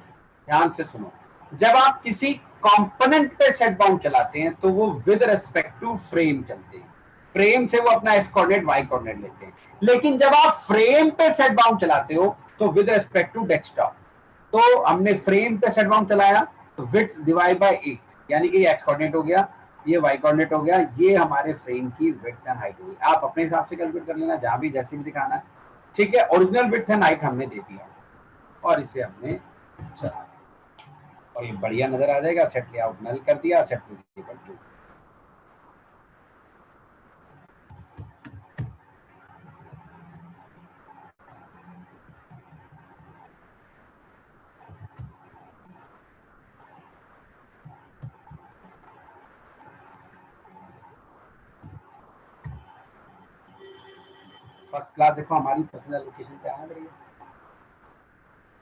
ध्यान से सुनो, जब आप किसी कंपोनेंट पे सेट बाउंड चलाते हैं तो वो विद रिस्पेक्ट टू फ्रेम चलते हैं, फ्रेम से वो अपना एक्स कोऑर्डिनेट वाई कोऑर्डिनेट लेते हैं। लेकिन जब आप फ्रेम पे सेट बाउंड चलाते हो तो विद रिस्पेक्ट टू डेस्कटॉप। तो हमने फ्रेम पे सेट बाउंड चलाया तो विड्थ डिवाइड बाय 8, यानी कि ये एक्स कोऑर्डिनेट हो गया, ये वाई कोऑर्डिनेट हो गया, ये हमारे फ्रेम की विड्थ एंड हाइट होगी। आप अपने हिसाब से कैलकुलेट कर लेना, जहां भी जैसे भी दिखाना है, ठीक है। ओरिजिनल विड्थ एंड हाइट हमने दे दिया और इसे हमने चला दिया। और ये बढ़िया नजर आ जाएगा। सेट लेआउट नल कर दिया, set visible to. First class देखो हमारी पर्सनल लोकेशन पे आ रही है।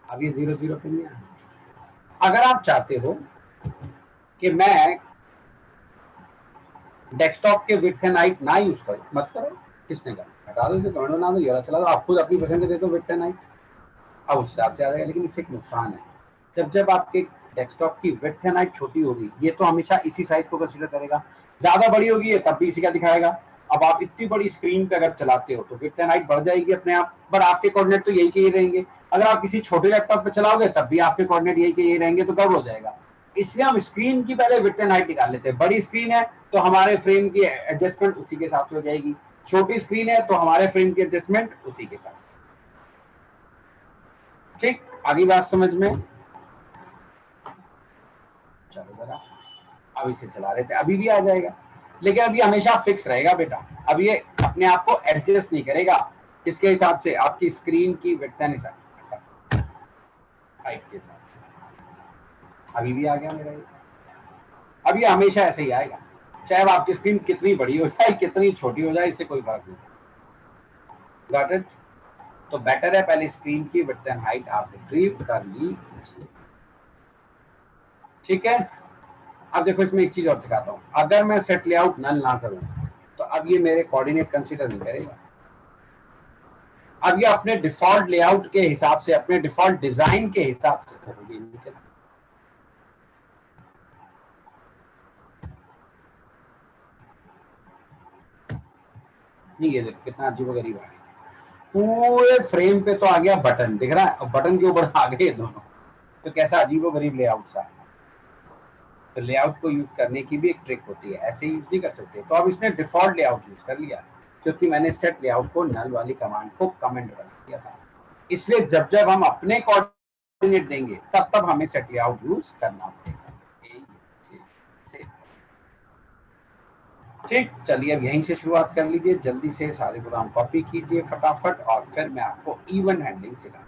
अब ये 0 0 पे नहीं आ। अगर आप चाहते हो कि मैं डेस्कटॉप के विड्थ एंड हाइट ना यूज करो, मत करो। किसने कहा? हटा दो, कमेंट बना दो, ये चला दो, आप खुद अपनी पसंद दे दो विड्थ एंड हाइट, अब उस हिसाब से आ जाएगा। लेकिन इससे एक नुकसान है, जब जब आपके डेस्कटॉप की विड्थ एंड हाइट छोटी होगी, ये तो हमेशा इसी साइज को कंसीडर करेगा। ज्यादा बड़ी होगी ये तब भी इसी का दिखाएगा। अब आप इतनी बड़ी स्क्रीन पे अगर चलाते हो तो विड्थ एंड हाइट बढ़ जाएगी अपने आप, पर आपके कोऑर्डिनेट तो यही के ही रहेंगे। अगर आप किसी छोटे लैपटॉप पे चलाओगे तब भी आपके कोऑर्डिनेट यही के यही रहेंगे, तो कब हो जाएगा? इसलिए हम स्क्रीन की पहले विड्थ एंड हाइट निकाल लेते हैं। बड़ी स्क्रीन है तो हमारे फ्रेम की एडजस्टमेंट उसी के हिसाब से हो जाएगी, छोटी स्क्रीन है तो हमारे फ्रेम की एडजस्टमेंट उसी के साथ। ठीक, आगे बात समझ में? चलो जरा, अब इसे चला रहे थे, अभी भी आ जाएगा, लेकिन अभी हमेशा फिक्स रहेगा बेटा। अब ये अपने आप को एडजस्ट नहीं करेगा, किसके हिसाब से? आपकी स्क्रीन की विड्थ एंड हाइट के साथ। अभी भी आ गया मेरा ये। अब ये हमेशा ऐसे ही आएगा, चाहे अब आपकी स्क्रीन कितनी बड़ी हो जाए कितनी छोटी हो जाए, इससे कोई फर्क नहीं। Got it? तो बेटर है पहले स्क्रीन की विड्थ एंड हाइट आप रिट्रीव कर ली। ठीक है, अब देखो इसमें एक चीज और दिखाता हूँ। अगर मैं सेट लेआउट नल ना करूं तो अब ये मेरे कोऑर्डिनेट कंसीडर नहीं करेगा। अब ये अपने डिफॉल्ट लेआउट के हिसाब से, अपने डिफॉल्ट डिजाइन के हिसाब से करोगे। नहीं, ये देखो कितना अजीबोगरीब आ गया। पूरे फ्रेम पे तो आ गया बटन, दिख रहा है, और बटन के ऊपर आ गए दोनों, तो कैसा अजीबोगरीब लेआउट सा। तो लेआउट को यूज करने की भी एक ट्रिक होती है, ऐसे यूज नहीं कर सकते। तो अब इसने डिफॉल्ट लेआउट यूज कर लिया, क्योंकि मैंने सेट लेआउट को नल वाली कमांड को कमेंट बना दिया था। इसलिए जब जब हम अपने कोऑर्डिनेट देंगे तब तब हमें सेट लेआउट यूज करना पड़ेगा। ठीक, चलिए अब यहीं से शुरुआत कर लीजिए। जल्दी से सारे प्रोग्राम कॉपी कीजिए फटाफट, और फिर मैं आपको इवन हैंडलिंग सिखाऊंगा।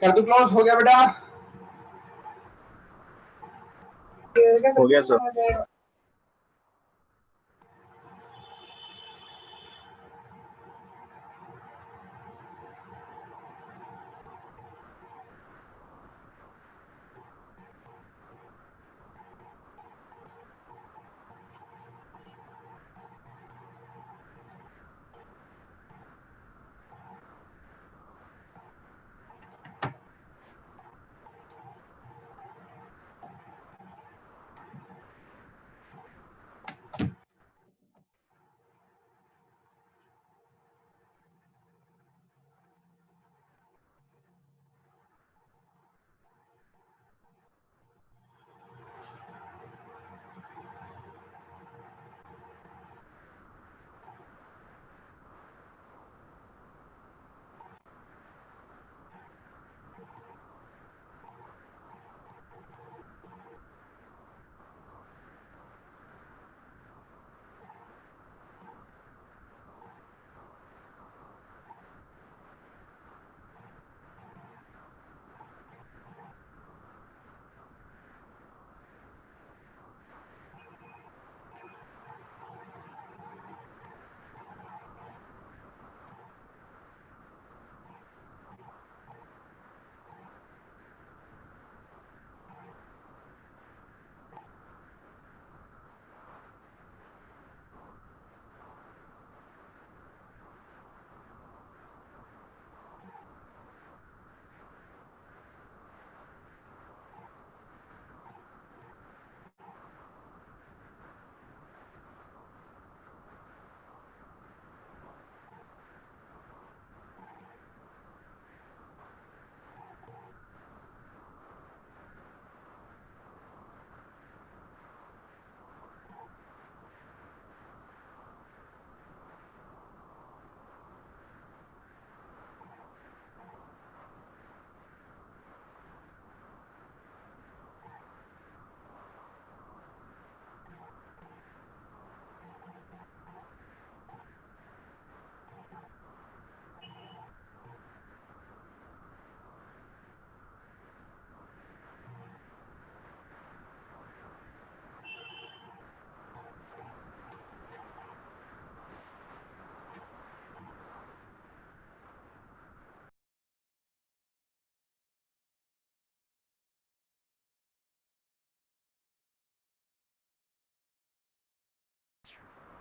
कर दो क्लोज, हो गया बेटा? हो गया सर।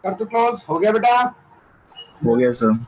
कर दो क्लोज, हो गया बेटा? हो गया सर।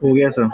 हो गया सर।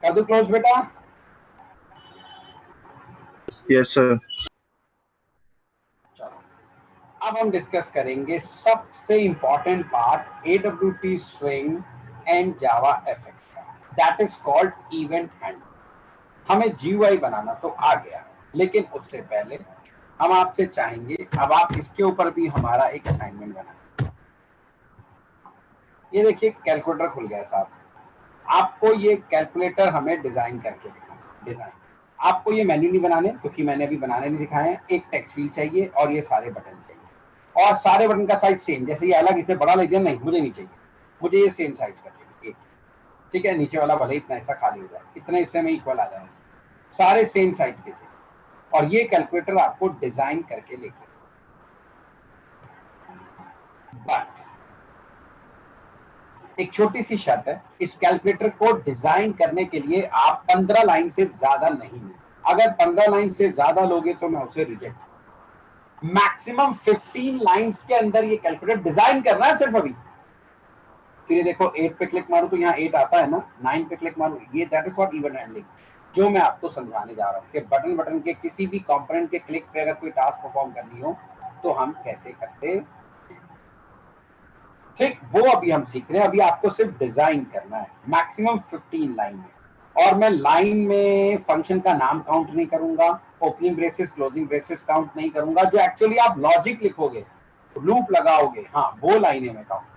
कर दो क्लोज बेटा। Yes sir. चलो अब हम डिस्कस करेंगे सबसे important part AWT Swing and Java FX का, that is called event handling. हमें GUI बनाना तो आ गया, लेकिन उससे पहले हम आपसे चाहेंगे अब आप इसके ऊपर भी हमारा एक असाइनमेंट बनाएं। ये देखिए कैलकुलेटर खुल गया साहब, आपको ये कैलकुलेटर हमें डिजाइन करके दिखाना। डिजाइन आपको ये मेन्यू नहीं बनाने, क्योंकि मैंने अभी बनाने नहीं दिखाए हैं। एक टेक्स्ट फील्ड चाहिए और ये सारे बटन चाहिए, और सारे बटन का साइज सेम। जैसे ये अलग इससे बड़ा ले दिया, नहीं मुझे नहीं चाहिए, मुझे ये सेम साइज का चाहिए। ठीक है, नीचे वाला भले इतना हिस्सा खाली हो जाए, इतने हिस्से में इक्वल आ जाए, सारे सेम साइज के चाहिए। और ये कैलकुलेटर आपको डिजाइन करके लेके, बट एक छोटी सी शर्त है, इस कैलकुलेटर को डिजाइन करने के लिए आप 15 लाइन से ज्यादा नहीं लें। अगर 15 लाइन से ज्यादा लोगे तो मैं उसे रिजेक्ट। मैक्सिमम 15 लाइंस के अंदर ये कैलकुलेटर डिजाइन करना है सिर्फ अभी। फिर ये देखो 8 पे क्लिक मारूं तो यहाँ 8 आता है ना, 9 पे क्लिक मारूं, ये that is what event handling, जो मैं आपको समझाने जा रहा हूँ कि बटन के किसी भी कंपोनेंट के क्लिक पे अगर कोई टास्क परफॉर्म करनी हो तो हम कैसे करते। ठीक, वो अभी हम सीख रहे हैं। अभी आपको सिर्फ डिजाइन करना है, मैक्सिमम 15 लाइन में। और मैं लाइन में फंक्शन का नाम काउंट नहीं करूंगा, opening braces closing braces count नहीं करूंगा। जो एक्चुअली आप लॉजिक लिखोगे, लूप लगाओगे, हाँ वो लाइनें मैं काउंट।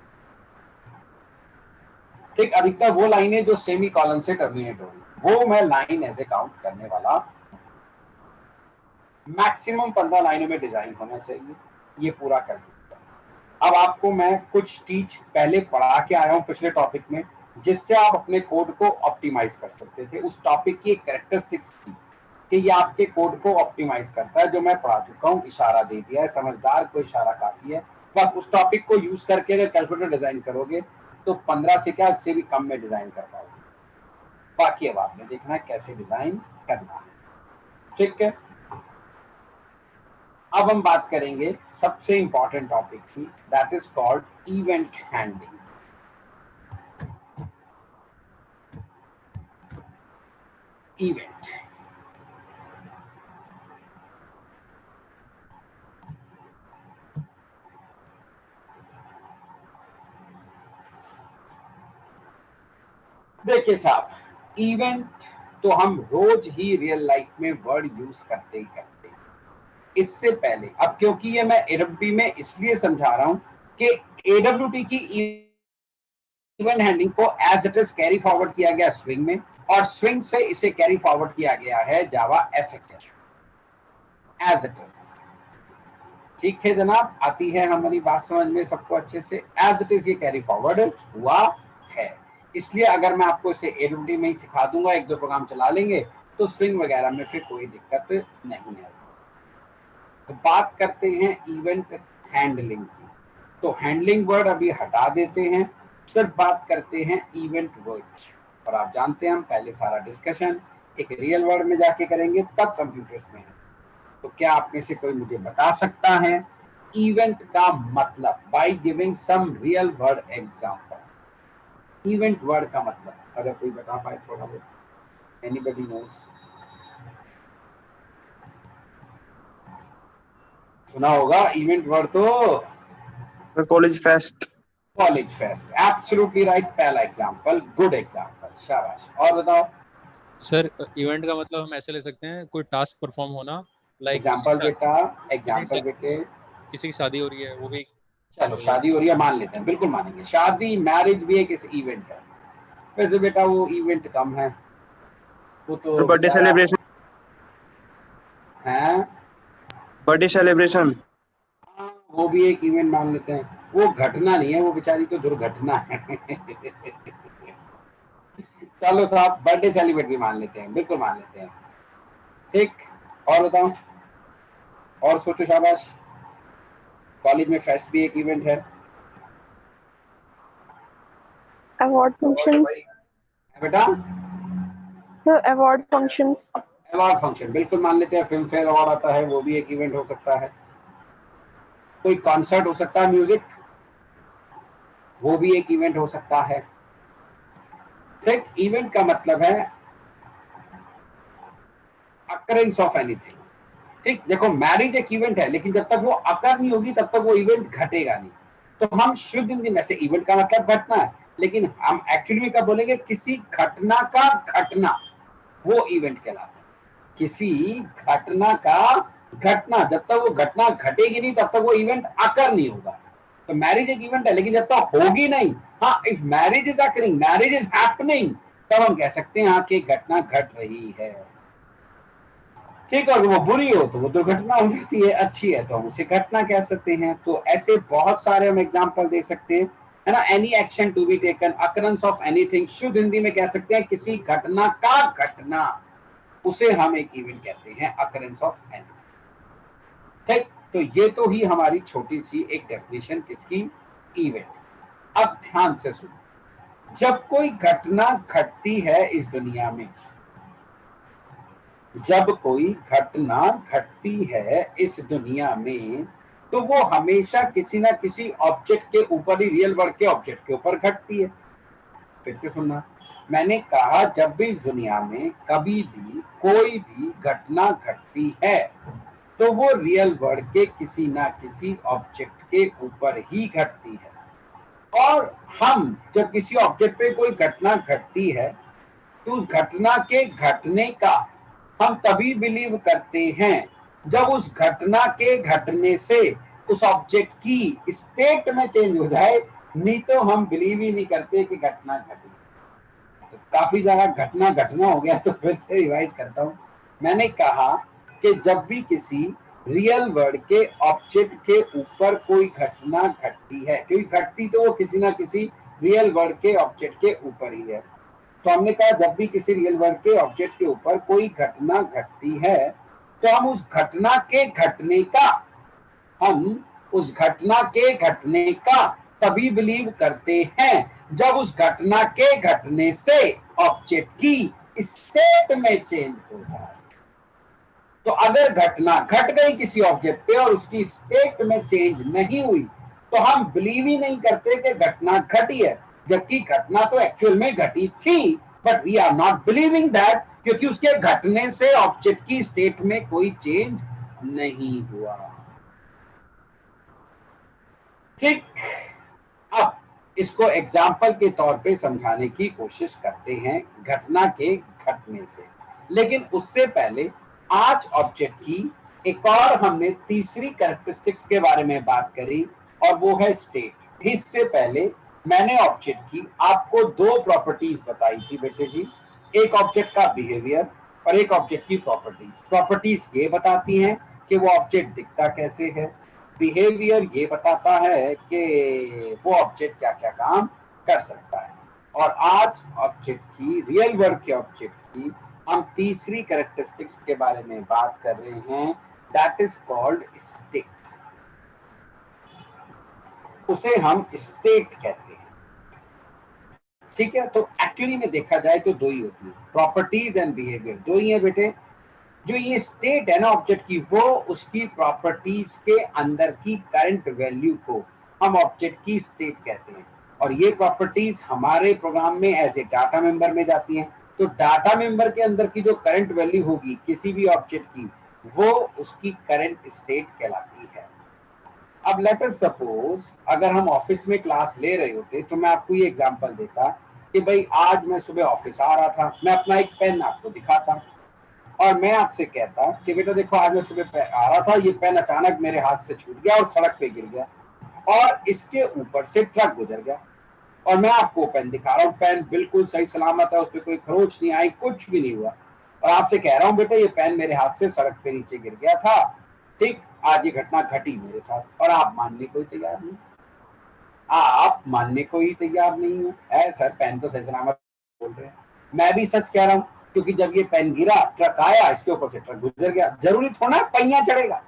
ठीक, अधिकतर वो लाइनें जो सेमी कॉलन से टर्मिनेट होगी वो मैं लाइन ऐसे काउंट करने वाला। मैक्सिमम 15 लाइनों में डिजाइन होना चाहिए, ये पूरा कर दिया। अब आपको मैं कुछ टीच पहले पढ़ा के आया हूं पिछले टॉपिक में, जिससे आप अपने कोड को ऑप्टिमाइज कर सकते थे। उस टॉपिक की एक कैरेक्टरिस्टिक्स थी कि ये आपके कोड को ऑप्टिमाइज करता है, जो मैं पढ़ा चुका हूं। इशारा दे दिया है, समझदार को इशारा काफी है। बस उस टॉपिक को यूज करके अगर कैलकुलेटर डिजाइन करोगे तो 15 से क्या, इससे भी कम में डिजाइन कर पाओगे। बाकी अब आपने देखना है कैसे डिजाइन करना है। ठीक है, अब हम बात करेंगे सबसे इंपॉर्टेंट टॉपिक की, that is called event handling. Event देखिए साहब, इवेंट तो हम रोज ही रियल लाइफ में वर्ड यूज करते ही करते हैं। इससे पहले, अब क्योंकि ये मैं AWT में इसलिए समझा रहा हूं कि AWT की इवेंट हैंडलिंग को as it is carry forward किया गया स्विंग में, और स्विंग से इसे कैरी फॉरवर्ड किया गया है जावा एफएक्स एज इट इज। ठीक है जनाब, आती है हमारी बात समझ में सबको अच्छे से? एज इट इज ये कैरी फॉरवर्ड हुआ है। इसलिए अगर मैं आपको इसे AWT में ही सिखा दूंगा, एक दो प्रोग्राम चला लेंगे, तो स्विंग वगैरह में फिर कोई दिक्कत नहीं है। तो बात करते हैं इवेंट हैंडलिंग की। तो हैंडलिंग वर्ड अभी हटा देते हैं, सिर्फ बात करते हैं इवेंट वर्ड। और आप जानते हैं हम पहले सारा डिस्कशन एक रियल वर्ड में जाके करेंगे, तब कंप्यूटर्स में है। तो क्या आप में से कोई मुझे बता सकता है इवेंट का मतलब, by giving some real world example? Event word का मतलब अगर कोई बता पाए थोड़ा बहुत, एनीबॉडी नोज? सुना होगा इवेंट वर्ड तो। Sir college fest. College fest, absolutely right, पहला एग्जांपल, गुड एग्जांपल, शाबाश। और बताओ सर इवेंट का मतलब हम ऐसे ले सकते हैं, कोई टास्क परफॉर्म होना, लाइक एग्जांपल बेटा, एग्जांपल बेटे। किसी की शादी हो रही है, वो भी चलो शादी हो रही है मान लेते हैं, बिल्कुल मानेंगे, शादी मैरिज भी एक इवेंट है। वैसे बेटा वो इवेंट कम है, वो तो बर्थडे सेलिब्रेशन। है, बर्थडे सेलिब्रेशन वो भी एक इवेंट मान लेते हैं। वो घटना नहीं है, वो बेचारी तो दुर्घटना है। चलो साहब बर्थडे सेलिब्रेट भी मान लेते हैं, बिल्कुल मान लेते हैं। ठीक, और बताओ, और सोचो, शाबाश। कॉलेज में फेस्ट भी एक इवेंट है। अवार्ड फंक्शंस बेटा अवार्ड फंक्शंस अवार्ड फंक्शन बिल्कुल मान लेते हैं। फिल्म फेयर अवार्ड आता है, वो भी एक इवेंट हो सकता है। कोई कॉन्सर्ट हो सकता है, म्यूजिक, वो भी एक इवेंट हो सकता है। ठीक, इवेंट का मतलब है अकरेंस ऑफ एनीथिंग। ठीक, देखो मैरिज एक इवेंट है, लेकिन जब तक वो अकर नहीं होगी तब तक वो इवेंट घटेगा नहीं। तो हम शुद्ध हिंदी में से इवेंट का मतलब घटना है, लेकिन हम एक्चुअली में क्या बोलेंगे, किसी घटना का घटना, वो इवेंट कहलाता है। किसी घटना का घटना, जब तक वो घटना घटेगी नहीं तब तक वो इवेंट अकर नहीं होगा। तो मैरिज एक इवेंट है, लेकिन जब तक होगी नहीं, हाँ, if marriage is occurring, marriage is happening, तब हम कह सकते हैं हाँ कि घटना घट रही है। ठीक, और वो बुरी हो तो वो दुर्घटना हो जाती है, अच्छी है तो हम उसे घटना कह सकते हैं। तो ऐसे बहुत सारे हम एग्जांपल दे सकते हैं, है ना। Any action to be taken, occurrence of anything, शुद्ध हिंदी में कह सकते हैं किसी घटना का घटना, उसे हम एक इवेंट कहते हैं, अकरेंस ऑफ एनीथिंग। ठीक, तो ये तो ही हमारी छोटी सी एक डेफिनेशन किसकी, इवेंट। अब ध्यान से सुनो, जब कोई घटना घटती है इस दुनिया में, जब कोई घटना घटती है इस दुनिया में, तो वो हमेशा किसी ना किसी ऑब्जेक्ट के ऊपर ही, रियल वर्ल्ड के ऑब्जेक्ट के ऊपर घटती है। फिर से सुनना, मैंने कहा जब भी इस दुनिया में कभी भी कोई भी घटना घटती है तो वो रियल वर्ल्ड के किसी ना किसी ऑब्जेक्ट के ऊपर ही घटती है। और हम जब किसी ऑब्जेक्ट पे कोई घटना घटती है तो उस घटना के घटने का हम तभी बिलीव करते हैं जब उस घटना के घटने से उस ऑब्जेक्ट की स्टेट में चेंज हो जाए, नहीं तो हम बिलीव ही नहीं करते कि घटना घटी। तो काफी ज्यादा घटना घटना हो गया, तो फिर से रिवाइज करता हूं। मैंने कहा कि जब भी किसी रियल वर्ल्ड के ऑब्जेक्ट के ऊपर कोई घटना घटती है, क्योंकि घटती तो वो किसी ना किसी रियल वर्ल्ड के ऑब्जेक्ट के ऊपर ही है, तो हमने कहा जब भी किसी रियल वर्ल्ड के ऑब्जेक्ट के ऊपर कोई घटना घटती है तो हम उस घटना के घटने का, हम उस घटना के घटने का तभी बिलीव करते हैं जब उस घटना के घटने से ऑब्जेक्ट की स्टेट में चेंज हो जाए। तो अगर घटना घट गई किसी ऑब्जेक्ट पे और उसकी स्टेट में चेंज नहीं हुई तो हम बिलीव ही नहीं करते कि घटना घटी है, जबकि घटना तो एक्चुअल में घटी थी, but we are not believing that, क्योंकि उसके घटने से ऑब्जेक्ट की स्टेट में कोई चेंज नहीं हुआ। ठीक, अब इसको एग्जाम्पल के तौर पे समझाने की कोशिश करते हैं घटना के घटने से। लेकिन उससे पहले आज ऑब्जेक्ट की एक और हमने तीसरी कैरेक्टरिस्टिक्स के बारे में बात करी, और वो है स्टेट। इससे पहले मैंने ऑब्जेक्ट की आपको दो प्रॉपर्टीज बताई थी बेटे जी, एक ऑब्जेक्ट का बिहेवियर और एक ऑब्जेक्ट की प्रॉपर्टीज। प्रॉपर्टीज ये बताती हैं कि वो ऑब्जेक्ट दिखता कैसे है, बिहेवियर ये बताता है कि वो ऑब्जेक्ट क्या क्या काम कर सकता है। और आज ऑब्जेक्ट की, रियल वर्ल्ड के ऑब्जेक्ट की, हम तीसरी कैरेक्टरिस्टिक्स के बारे में बात कर रहे हैं, दैट इज कॉल्ड स्टेट। उसे हम स्टेट कहते हैं। ठीक है, तो एक्चुअली में देखा जाए तो दो ही होती है, प्रॉपर्टीज एंड बिहेवियर, दो ही है बेटे। जो ये स्टेट है ना ऑब्जेक्ट की, वो उसकी प्रॉपर्टीज के अंदर की करंट वैल्यू को हम ऑब्जेक्ट की स्टेट कहते हैं। और ये प्रॉपर्टीज हमारे प्रोग्राम में एज ए डाटा मेंबर में जाती हैं। तो डाटा मेंबर के अंदर की जो करंट वैल्यू होगी किसी भी ऑब्जेक्ट की, वो उसकी करंट स्टेट कहलाती है। अब लेट अस सपोज अगर हम ऑफिस में क्लास ले रहे होते तो मैं आपको ये एग्जांपल देता कि भाई आज मैं सुबह ऑफिस आ रहा था, मैं अपना एक पेन आपको दिखाता और मैं आपसे कहता कि बेटा देखो आज मैं सुबह आ रहा था, ये पेन अचानक मेरे हाथ से छूट गया और सड़क पे गिर गया और इसके ऊपर से ट्रक गुजर गया और मैं आपको पेन दिखा रहा हूँ, पेन बिल्कुल सही सलामत है, उस पर कोई खरोच नहीं आई, कुछ भी नहीं हुआ, और आपसे कह रहा हूँ बेटा ये पेन मेरे हाथ से सड़क पे नीचे गिर गया था। ठीक, आज ये घटना घटी मेरे साथ और आप मानने को ही तैयार नहीं, आप मानने को ही तैयार नहीं हो। सर पेन तो सही सलामत बोल रहे हैं, मैं भी सच कह रहा हूँ, क्योंकि जब ये पेन गिरा ट्रक आया, इसके ऊपर से ट्रक गुजर गया, जरूरी थोड़ा पहिया चढ़ेगा।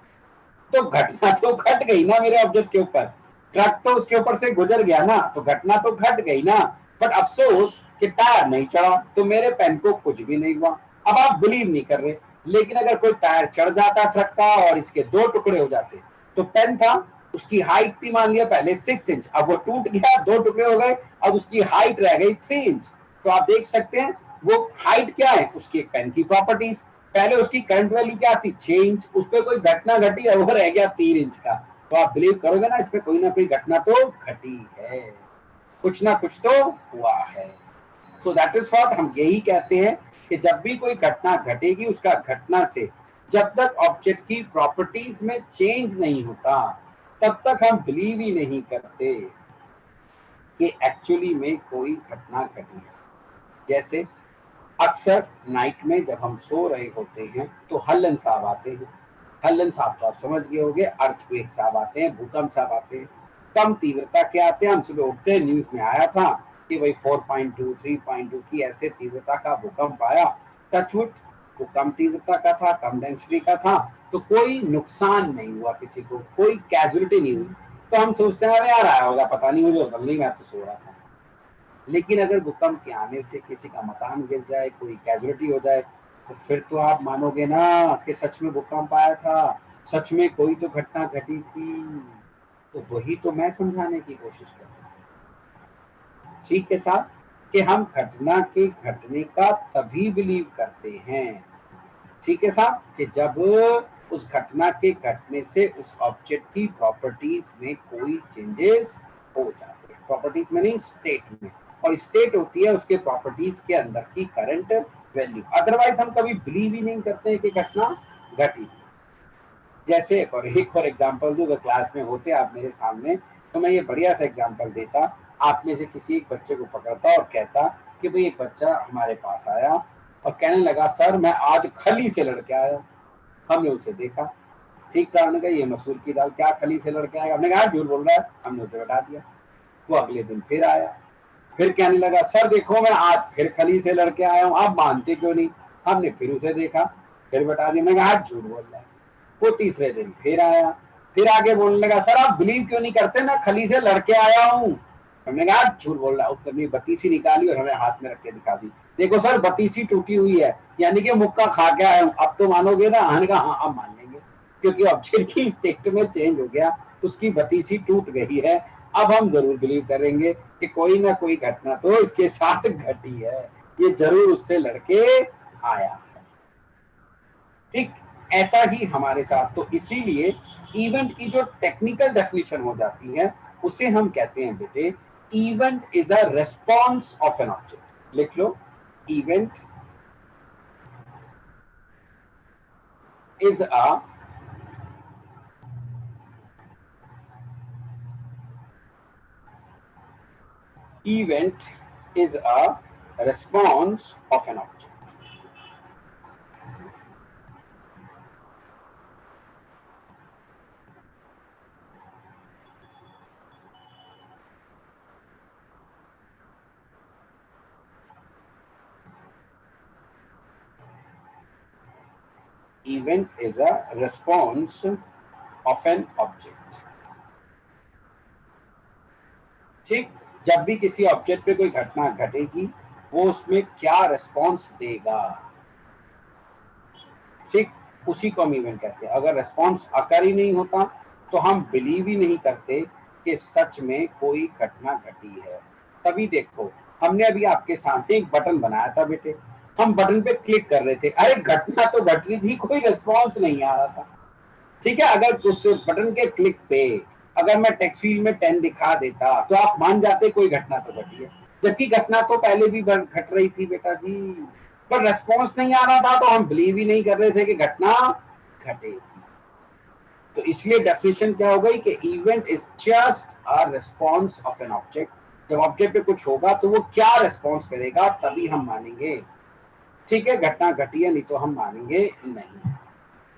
तो घटना तो घट गई ना मेरे ऑब्जेक्ट के ऊपर, ट्रक तो उसके ऊपर से गुजर गया ना, तो घटना तो घट गई ना, बट अफसोस कि टायर नहीं चढ़ा तो मेरे पेन को कुछ भी नहीं हुआ। अब आप बिलीव नहीं कर रहे, लेकिन अगर कोई टायर चढ़ जाता ट्रक का और इसके दो टुकड़े हो जाते, तो पेन था, उसकी हाइट थी मान लिया पहले 6 इंच, अब वो टूट गया, दो टुकड़े हो गए, अब उसकी हाइट रह गई 3 इंच। तो आप देख सकते हैं वो हाइट क्या है, उसकी एक पेन की प्रॉपर्टीज, पहले उसकी करंट वैल्यू क्या थी 6 इंच, उस पर कोई घटना घटी है वो रह गया 3 इंच का, तो आप बिलीव करोगे ना इस पे कोई ना कोई घटना तो घटी है, कुछ ना कुछ तो हुआ है। सो दैट इज व्हाट हम यही कहते हैं कि जब भी कोई घटना घटेगी उसका घटना से जब तक ऑब्जेक्ट की प्रॉपर्टीज में चेंज नहीं होता तब तक हम बिलीव ही नहीं करते कि एक्चुअली में कोई घटना घटी है। जैसे अक्सर नाइट में जब हम सो रहे होते हैं तो हल्लन साहब आते हैं, हल्लन साहब तो आप समझ गए होंगे, अर्थक्वेक साहब आते हैं, भूकंप साहब आते हैं, कम तीव्रता के आते हैं। हम सुबह उठते हैं न्यूज में आया था कि भाई 4.2 3.2 की ऐसे तीव्रता का भूकंप आया, टचवुड वो कम तीव्रता का था, कम डेंसिटी का था, तो कोई नुकसान नहीं हुआ किसी को, कोई कैजुअलिटी नहीं हुई, तो हम सोचते हैं अरे यार आया होगा पता नहीं, मुझे बदल नहीं, मैं तो सो रहा था। लेकिन अगर भूकंप के आने से किसी का मकान गिर जाए, कोई कैजुअलिटी हो जाए, तो फिर तो आप मानोगे ना कि सच में भूकंप आया था, सच में कोई तो घटना घटी थी। तो वही तो मैं समझाने की कोशिश कर रहा हूँ, ठीक है साहब, कि हम घटना के घटने का तभी बिलीव करते हैं, ठीक है साहब, कि जब उस घटना के घटने से उस ऑब्जेक्ट की प्रॉपर्टीज में कोई चेंजेस हो जाते हैं, प्रॉपर्टीज में नहीं स्टेट में, और स्टेट होती है उसके प्रॉपर्टीज के अंदर की करंट वैल्यू। अदरवाइज हम कभी बिलीव ही नहीं करते हैं कि घटना घटी। जैसे एक और एग्जांपल दूं, अगर क्लास में होते आप मेरे सामने तो मैं ये बढ़िया सा एग्जांपल देता, आप में से किसी एक बच्चे को पकड़ता और कहता कि भाई एक बच्चा हमारे पास आया और कहने लगा सर मैं आज खली से लड़के आया। हमने उसे देखा, ठीक था, हमने कहा ये मसूर की दाल, क्या खली से लड़के आया? हमने कहा झूठ बोल रहा है, हमने उसे बता दिया। वो अगले दिन फिर आया, फिर कहने लगा सर देखो मैं आज फिर खली से लड़के आया हूँ, आप मानते क्यों नहीं? हमने फिर उसे देखा, फिर बता दिया। मैं कहा झूठ बोल रहा है। वो तीसरे दिन फिर आया, फिर आगे बोलने लगा सर आप बिलीव क्यों नहीं करते, मैं खली से लड़के आया हूँ। हमने कहा झूठ बोल रहा है। उसने बत्तीसी निकाली और हमें हाथ में रख के दिखा दी, देखो सर बत्तीसी टूटी हुई है, यानी कि मुक्का खा के आया हूँ, अब तो मानोगे ना? हमने कहा हाँ अब मान लेंगे, क्योंकि ऑब्जेक्ट की स्टेट में चेंज हो गया, उसकी बत्तीसी टूट गई है, अब हम जरूर बिलीव करेंगे कि कोई ना कोई घटना तो इसके साथ घटी है, ये जरूर उससे लड़के आया है। ठीक ऐसा ही हमारे साथ, तो इसीलिए इवेंट की जो टेक्निकल डेफिनेशन हो जाती है उसे हम कहते हैं बेटे event is a response of an object. लिख लो, event is a event is a response of an object. Event is a response of an object. ठीक, जब भी किसी ऑब्जेक्ट पे कोई घटना घटेगी वो उसमें क्या रिस्पॉन्स देगा, ठीक, उसी को हम इवेंट कहते हैं। अगर रिस्पॉन्स अकर ही नहीं होता तो हम बिलीव ही नहीं करते कि सच में कोई घटना घटी है। तभी देखो हमने अभी आपके सामने एक बटन बनाया था बेटे, हम बटन पे क्लिक कर रहे थे, अरे घटना तो घट रही थी, कोई रिस्पॉन्स नहीं आ रहा था, ठीक है। अगर उस बटन के क्लिक पे अगर मैं टेक्स्ट फील्ड में 10 दिखा देता तो आप मान जाते कोई घटना तो घटी है, जबकि घटना तो पहले भी घट रही थी बेटा जी, पर रेस्पॉन्स नहीं आ रहा था तो हम बिलीव ही नहीं कर रहे थे कि घटना घटेगी। तो इसलिए डेफिनेशन क्या हो गई कि event is just a response of an object. जब ऑब्जेक्ट पे कुछ होगा तो वो क्या रिस्पॉन्स करेगा तभी हम मानेंगे, ठीक है, घटना घटी है, नहीं तो हम मानेंगे नहीं।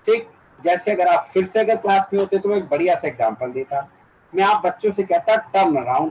ठीक, जैसे अगर आप फिर से अगर क्लास में होते तो मैं एक बढ़िया सा एग्जांपल देता, मैं आप बच्चों से कहता टर्न अराउंड,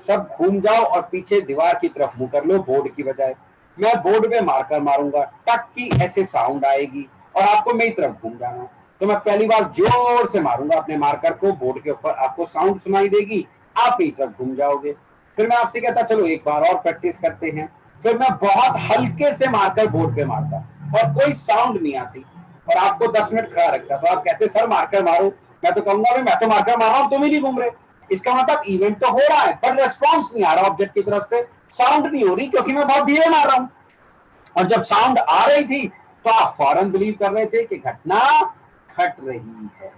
सब घूम जाओ और पीछे दीवार की तरफ मुंह कर लो बोर्ड की बजाय। मैं बोर्ड पे मार्कर मारूंगा, टक की ऐसे साउंड आएगी और आपको मेरी तरफ घूम जाना, तो मैं पहली बार जोर से मारूंगा अपने मार्कर को बोर्ड के ऊपर, आपको साउंड सुनाई देगी, आप मेरी तरफ घूम जाओगे। फिर मैं आपसे कहता चलो एक बार और प्रैक्टिस करते हैं, फिर मैं बहुत हल्के से मार्कर बोर्ड पे मारता और कोई साउंड नहीं आती और आपको 10 मिनट खड़ा रखता, तो आप कहते सर मार्कर मारो, मैं तो कहूंगा मैं तो मार्कर मार रहा हूं, तुम ही नहीं घूम रहे। इसका मतलब इवेंट तो हो रहा है पर रेस्पॉन्स नहीं आ रहा ऑब्जेक्ट की तरफ से, साउंड नहीं हो रही क्योंकि मैं बहुत धीरे मार रहा हूं। और जब साउंड आ रही थी तो आप फौरन बिलीव कर रहे थे कि घटना घट रही है।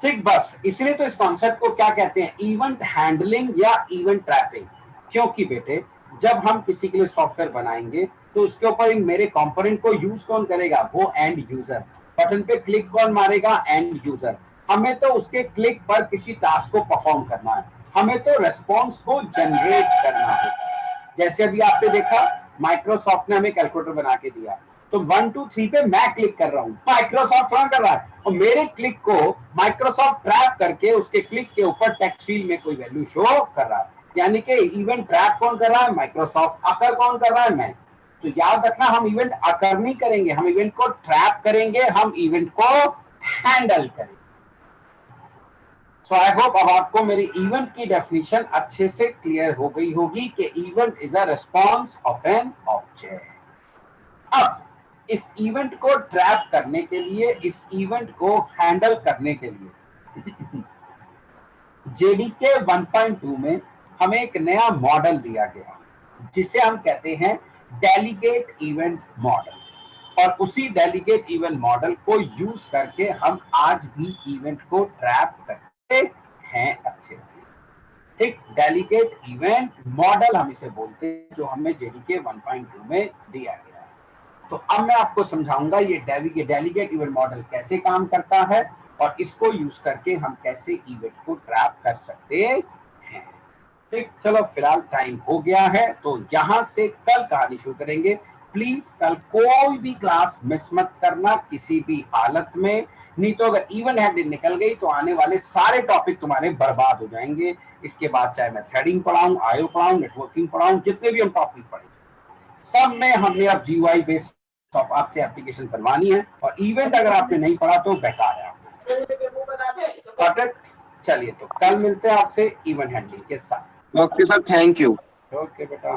ठीक, बस इसलिए तो इस कॉन्सेप्ट को क्या कहते हैं, इवेंट हैंडलिंग या इवेंट ट्रैपिंग। क्योंकि बेटे जब हम किसी के लिए सॉफ्टवेयर बनाएंगे तो उसके ऊपर इन मेरे कंपोनेंट को यूज कौन करेगा, वो एंड यूजर। बटन पे क्लिक कौन मारेगा, एंड यूजर। हमें तो उसके क्लिक पर किसी टास्क को परफॉर्म करना है, हमें तो रेस्पॉन्स को जनरेट करना है। जैसे अभी आपने देखा माइक्रोसॉफ्ट ने हमें कैलकुलेटर बना के दिया, तो 1 2 3 पे मैं क्लिक कर रहा हूं, माइक्रोसॉफ्ट थोड़ा कर रहा है, और मेरे क्लिक को माइक्रोसॉफ्ट ट्रैप करके उसके क्लिक के ऊपर टेक्स्ट फील्ड में कोई वैल्यू शो कर रहा है। यानी कि इवेंट ट्रैप कौन कर रहा है, माइक्रोसॉफ्ट। अकर कौन कर रहा है, मैं। तो याद रखना, हम इवेंट अकर नहीं करेंगे, हम इवेंट को ट्रैप करेंगे, हम इवेंट को हैंडल करेंगे। सो आई होप अब आपको मेरी इवेंट की डेफिनेशन अच्छे से क्लियर हो गई होगी कि event is a response of an object. अब इस इवेंट को ट्रैप करने के लिए, इस इवेंट को हैंडल करने के लिए जेडीके 1.2 में हमें एक नया मॉडल दिया गया जिसे हम कहते हैं डेलीगेट इवेंट मॉडल। और उसी डेलीगेट इवेंट मॉडल को यूज करके हम आज भी इवेंट को ट्रैप करते हैं अच्छे से। ठीक, डेलीगेट इवेंट मॉडल हम इसे बोलते हैं, जो हमें जेडीके 1.2 में दिया गया है। तो अब मैं आपको समझाऊंगा ये डेलीगेट इवेंट मॉडल कैसे काम करता है और इसको यूज करके हम कैसे इवेंट को ट्रैप कर सकते हैं। ठीक, चलो फिलहाल टाइम हो गया है, तो यहां से कल कहानी शुरू करेंगे। प्लीज कल कोई भी क्लास मिस मत करना किसी भी हालत में, नहीं तो अगर इवन हैंडलिंग निकल गई तो आने वाले सारे टॉपिक तुम्हारे बर्बाद हो जाएंगे। इसके बाद चाहे मैं थ्रेडिंग पढ़ाऊं, आईओ पढ़ाऊं, नेटवर्किंग पढ़ाऊं, जितने भी हम टॉपिक पढ़े सब में हमने अब जीयूआई बेस्ड आपसे एप्लीकेशन बनवानी है, और इवेंट अगर आपने नहीं पढ़ा तो बेकार है। चलिए, तो कल मिलते हैं आपसे इवेंट हैंडलिंग के साथ। Okay, sir. Thank you. Okay बेटा।